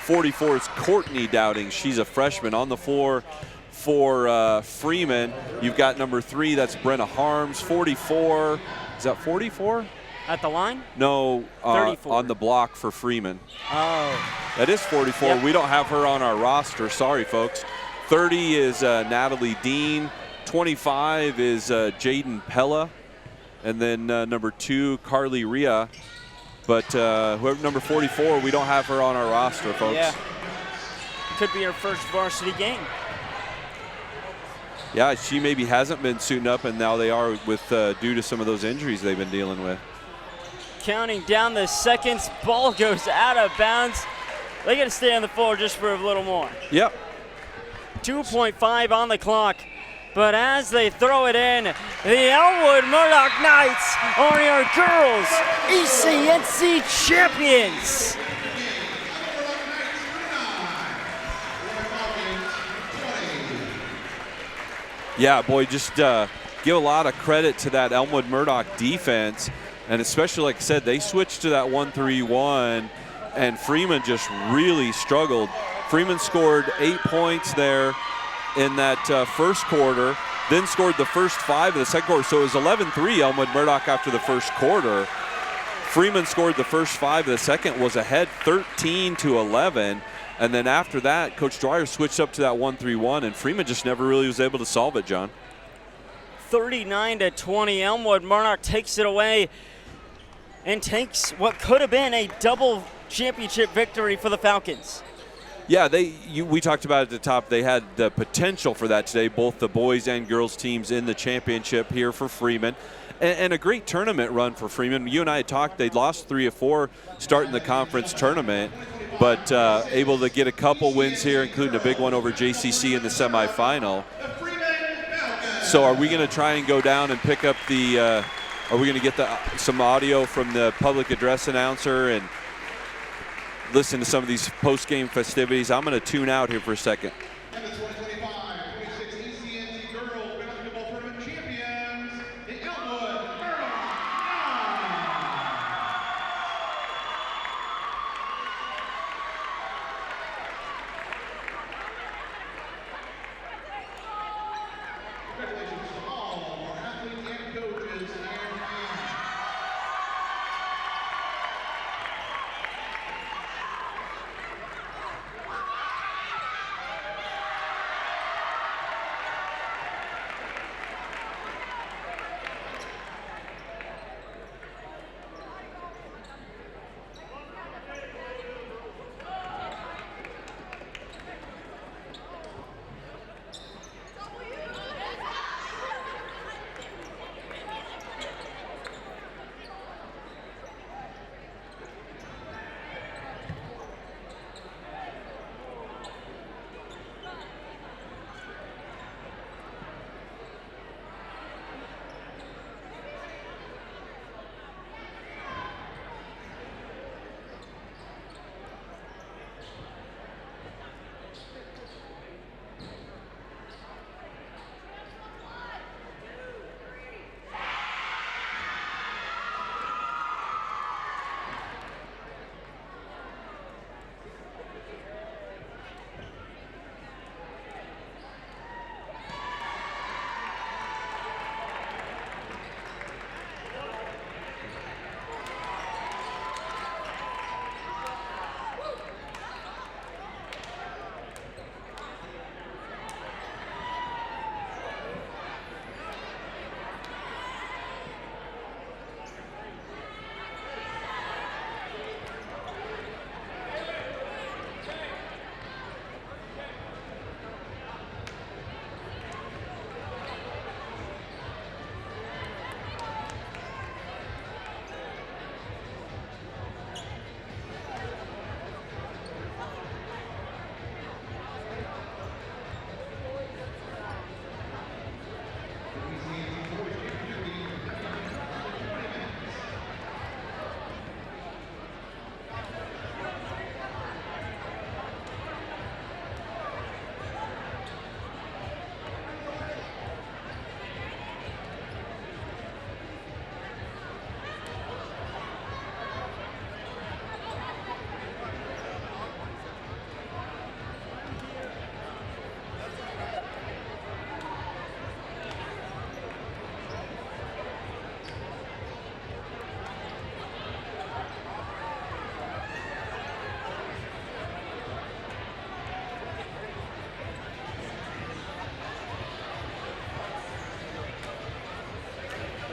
44 is Courtney Dowding. She's a freshman on the floor for Freeman. You've got number 3, that's Brenna Harms. 44, is that 44? At the line? No, 34. On the block for Freeman. Oh. That is 44. Yep. We don't have her on our roster. Sorry, folks. 30 is Natalie Dean. 25 is Jaden Pella. And then number 2, Carly Rhea. But whoever number 44, we don't have her on our roster, folks. Yeah. Could be her first varsity game. Yeah, she maybe hasn't been suiting up, and now they are with due to some of those injuries they've been dealing with. Counting down the seconds, ball goes out of bounds. They got to stay on the floor just for a little more. Yep. 2.5 on the clock. But as they throw it in, the Elmwood-Murdock Knights are your girls' ECNC champions. Yeah, boy, just give a lot of credit to that Elmwood-Murdock defense. And especially, like I said, they switched to that 1-3-1, and Freeman just really struggled. Freeman scored 8 points there in that first quarter, then scored the first 5 of the second quarter. So it was 11-3 Elmwood-Murdock after the first quarter. Freeman scored the first 5 of the second, was ahead 13-11. And then after that, Coach Dwyer switched up to that 1-3-1, and Freeman just never really was able to solve it, John. 39-20, Elmwood-Murdock takes it away and takes what could have been a double championship victory for the Falcons. Yeah, we talked about at the top, they had the potential for that today, both the boys and girls teams in the championship here for Freeman. And a great tournament run for Freeman. You and I had talked, they'd lost 3 of 4 starting the conference tournament, but able to get a couple wins here, including a big one over JCC in the semifinal. So are we going to try and go down and pick up the, are we going to get some audio from the public address announcer and listen to some of these post-game festivities? I'm going to tune out here for a second. And the 2025-26 ECNC Girls Basketball Tournament champions, the Elmwood-Murdock Congratulations to all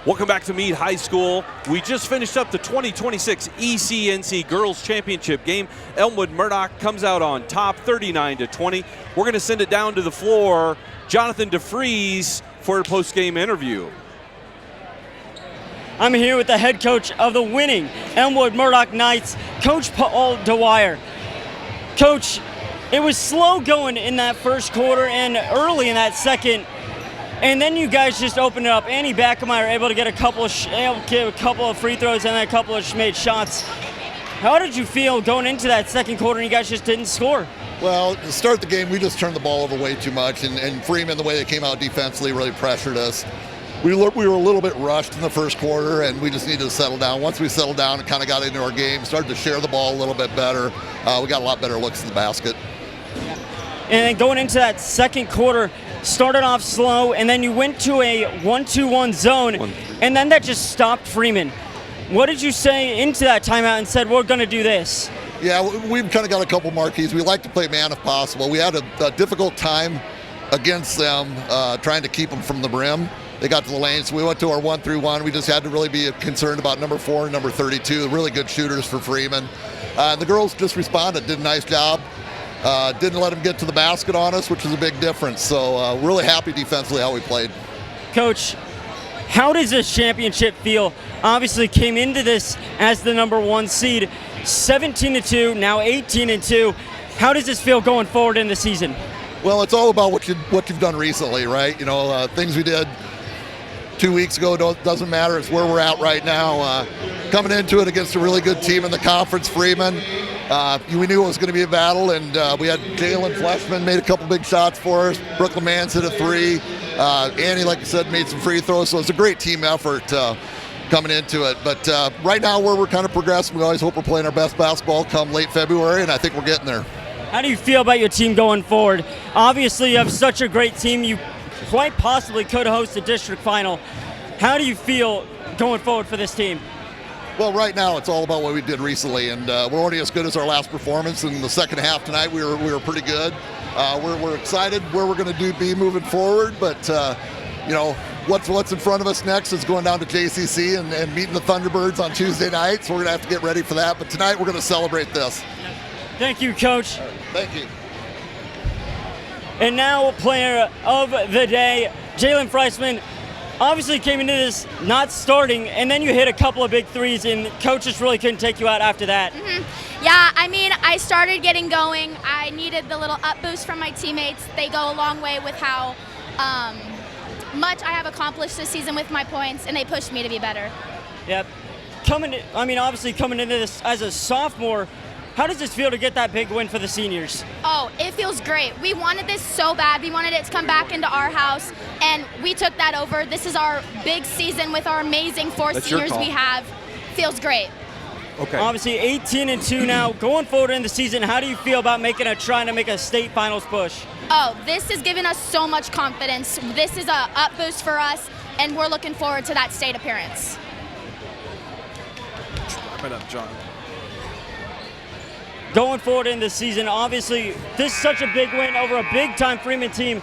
Welcome back to Mead High School. We just finished up the 2026 ECNC Girls Championship game. Elmwood-Murdock comes out on top, 39-20. We're going to send it down to the floor. Jonathan DeFries for a post-game interview. I'm here with the head coach of the winning Elmwood-Murdock Knights, Coach Paul Dwyer. Coach, it was slow going in that first quarter and early in that second. And then you guys just opened it up. Annie Backemeyer able to get a couple of free throws and then a couple of made shots. How did you feel going into that second quarter and you guys just didn't score? Well, to start the game, we just turned the ball over way too much, and Freeman, the way they came out defensively, really pressured us. We were a little bit rushed in the first quarter, and we just needed to settle down. Once we settled down and kind of got into our game, started to share the ball a little bit better, we got a lot better looks in the basket. And then going into that second quarter, started off slow, and then you went to a 1-2-1 zone, and then that just stopped Freeman. What did you say into that timeout and said, we're going to do this? Yeah, we've kind of got a couple marquees. We like to play man if possible. We had a difficult time against them trying to keep them from the rim. They got to the lane, so we went to our 1-3-1. We just had to really be concerned about number 4 and number 32, really good shooters for Freeman. The girls just responded, did a nice job. Didn't let them get to the basket on us, which was a big difference. So really happy defensively how we played. Coach, how does this championship feel? Obviously came into this as the number 1 seed, 17-2, now 18-2. How does this feel going forward in the season? Well, it's all about what you've done recently, right? You know, things we did 2 weeks ago doesn't matter. It's where we're at right now. Coming into it against a really good team in the conference, Freeman. We knew it was going to be a battle, and we had Jalen Fleshman made a couple big shots for us. Brooklyn Mans hit a 3. Annie, like I said, made some free throws. So it's a great team effort coming into it. But right now, where we're kind of progressing, we always hope we're playing our best basketball come late February, and I think we're getting there. How do you feel about your team going forward? Obviously, you have such a great team. You quite possibly could host a district final. How do you feel going forward for this team? Well, right now it's all about what we did recently, and we're already as good as our last performance. In the second half tonight, we were pretty good. We're excited where we're going to be moving forward, but you know what's in front of us next is going down to JCC and meeting the Thunderbirds on Tuesday night. So we're going to have to get ready for that. But tonight we're going to celebrate this. Thank you, Coach. Thank you. And now, player of the day, Jalen Freisman. Obviously came into this not starting, and then you hit a couple of big threes, and coaches really couldn't take you out after that. Yeah, I mean, I started getting going. I needed the little up boost from my teammates. They go a long way with how much I have accomplished this season with my points, and they pushed me to be better. Yep. Obviously coming into this as a sophomore, how does this feel to get that big win for the seniors? Oh, it feels great. We wanted this so bad. We wanted it to come back into our house, and we took that over. This is our big season with our amazing 4 seniors we have. Feels great. Okay. Obviously 18-2 now. Going forward in the season, how do you feel about trying to make a state finals push? Oh, this has given us so much confidence. This is a up boost for us, and we're looking forward to that state appearance. Wrap it up, John. Going forward in the season, obviously, this is such a big win over a big-time Freeman team.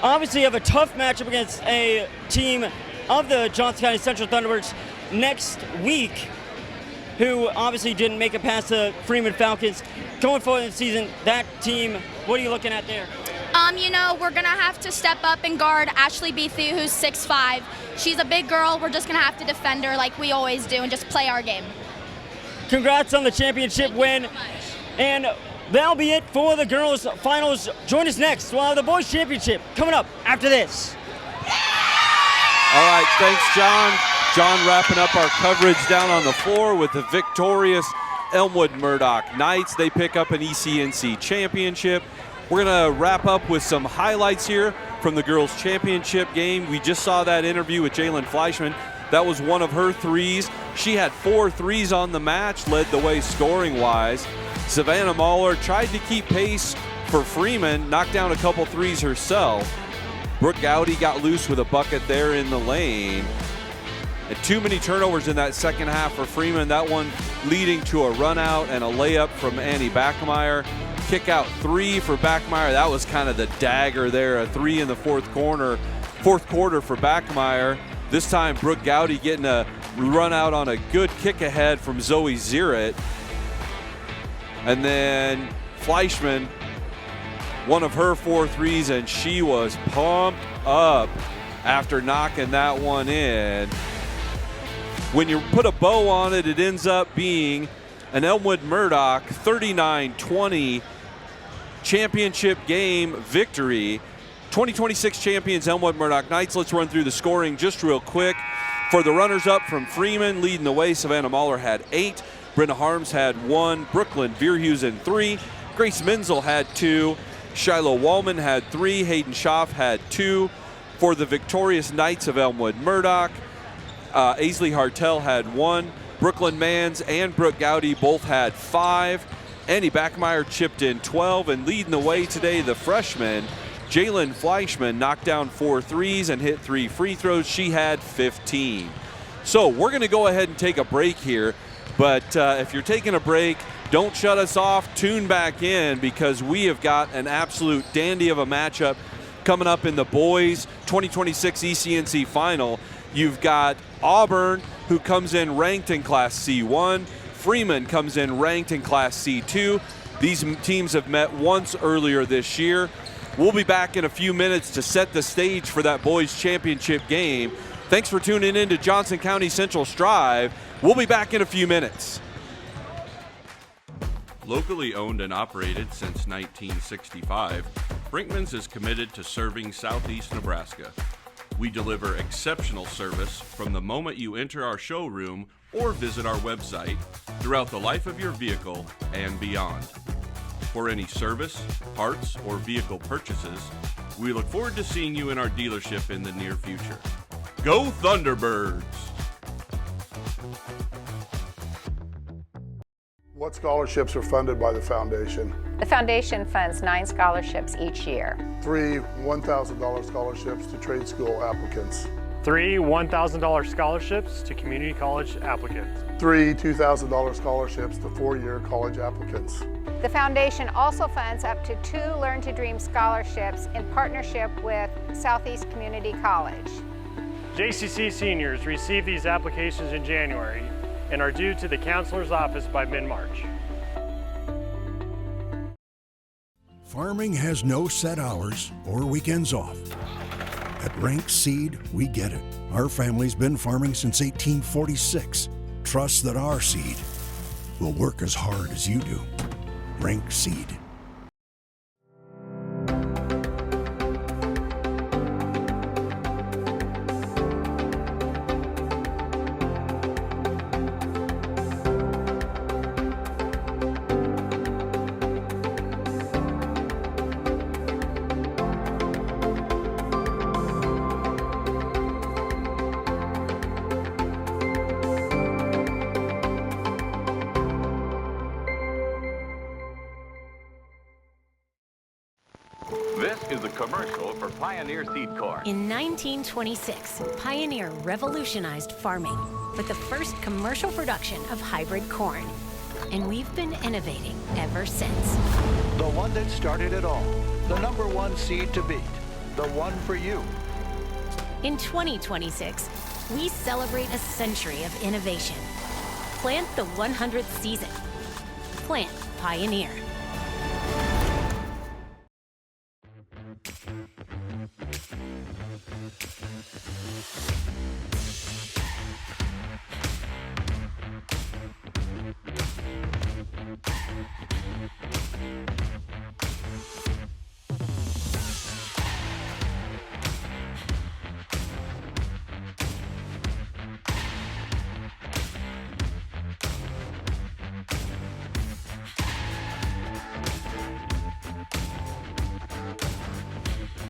Obviously, you have a tough matchup against a team of the Johnson County Central Thunderbirds next week, who obviously didn't make it past the Freeman Falcons. Going forward in the season, that team, what are you looking at there? We're going to have to step up and guard Ashley Beathy, who's 6'5". She's a big girl. We're just going to have to defend her like we always do and just play our game. Congrats on the championship win. And that'll be it for the girls' finals. Join us next. We'll have the boys' championship coming up after this. All right, thanks, John. John wrapping up our coverage down on the floor with the victorious Elmwood-Murdock Knights. They pick up an ECNC championship. We're going to wrap up with some highlights here from the girls' championship game. We just saw that interview with Jalen Fleischman. That was one of her threes. She had 4 threes on the match, led the way scoring-wise. Savannah Mahler tried to keep pace for Freeman, knocked down a couple threes herself. Brooke Gowdy got loose with a bucket there in the lane. And too many turnovers in that second half for Freeman. That one leading to a run out and a layup from Annie Backemeyer. Kick out 3 for Backemeyer. That was kind of the dagger there, a 3 in the fourth quarter for Backemeyer. This time, Brooke Gowdy getting a run out on a good kick ahead from Zoe Zierett. And then Fleischman, one of her 4 threes, and she was pumped up after knocking that one in. When you put a bow on it, it ends up being an Elmwood-Murdock 39-20 championship game victory. 2026 champions Elmwood-Murdock Knights. Let's run through the scoring just real quick. For the runners-up from Freeman, leading the way, Savannah Mahler had 8. Brenda Harms had 1. Brooklyn Vierhusen 3. Grace Menzel had 2. Shiloh Wallman had 3. Hayden Schaff had 2. For the victorious Knights of Elmwood-Murdock, Aisley Hartel had 1. Brooklyn Mans and Brooke Gowdy both had 5. Annie Backmeyer chipped in 12. And leading the way today, the freshman, Jalen Fleischman, knocked down 4 threes and hit 3 free throws. She had 15. So we're going to go ahead and take a break here. But if you're taking a break, don't shut us off. Tune back in because we have got an absolute dandy of a matchup coming up in the boys 2026 ECNC final. You've got Auburn, who comes in ranked in Class C1. Freeman comes in ranked in Class C2. These teams have met once earlier this year. We'll be back in a few minutes to set the stage for that boys championship game. Thanks for tuning in to Johnson County Central Strive. We'll be back in a few minutes. Locally owned and operated since 1965, Brinkman's is committed to serving Southeast Nebraska. We deliver exceptional service from the moment you enter our showroom or visit our website throughout the life of your vehicle and beyond. For any service, parts, or vehicle purchases, we look forward to seeing you in our dealership in the near future. Go Thunderbirds! What scholarships are funded by the foundation? The foundation funds 9 scholarships each year. 3 $1,000 scholarships to trade school applicants. 3 $1,000 scholarships to community college applicants. 3 $2,000 scholarships to 4-year college applicants. The foundation also funds up to 2 Learn to Dream scholarships in partnership with Southeast Community College. JCC seniors receive these applications in January and are due to the counselor's office by mid-March. Farming has no set hours or weekends off. At Rank Seed, we get it. Our family's been farming since 1846. Trust that our seed will work as hard as you do. Rank Seed. This is a commercial for Pioneer Seed Corn. In 1926, Pioneer revolutionized farming with the first commercial production of hybrid corn. And we've been innovating ever since. The one that started it all. The #1 seed to beat. The one for you. In 2026, we celebrate a century of innovation. Plant the 100th season. Plant Pioneer.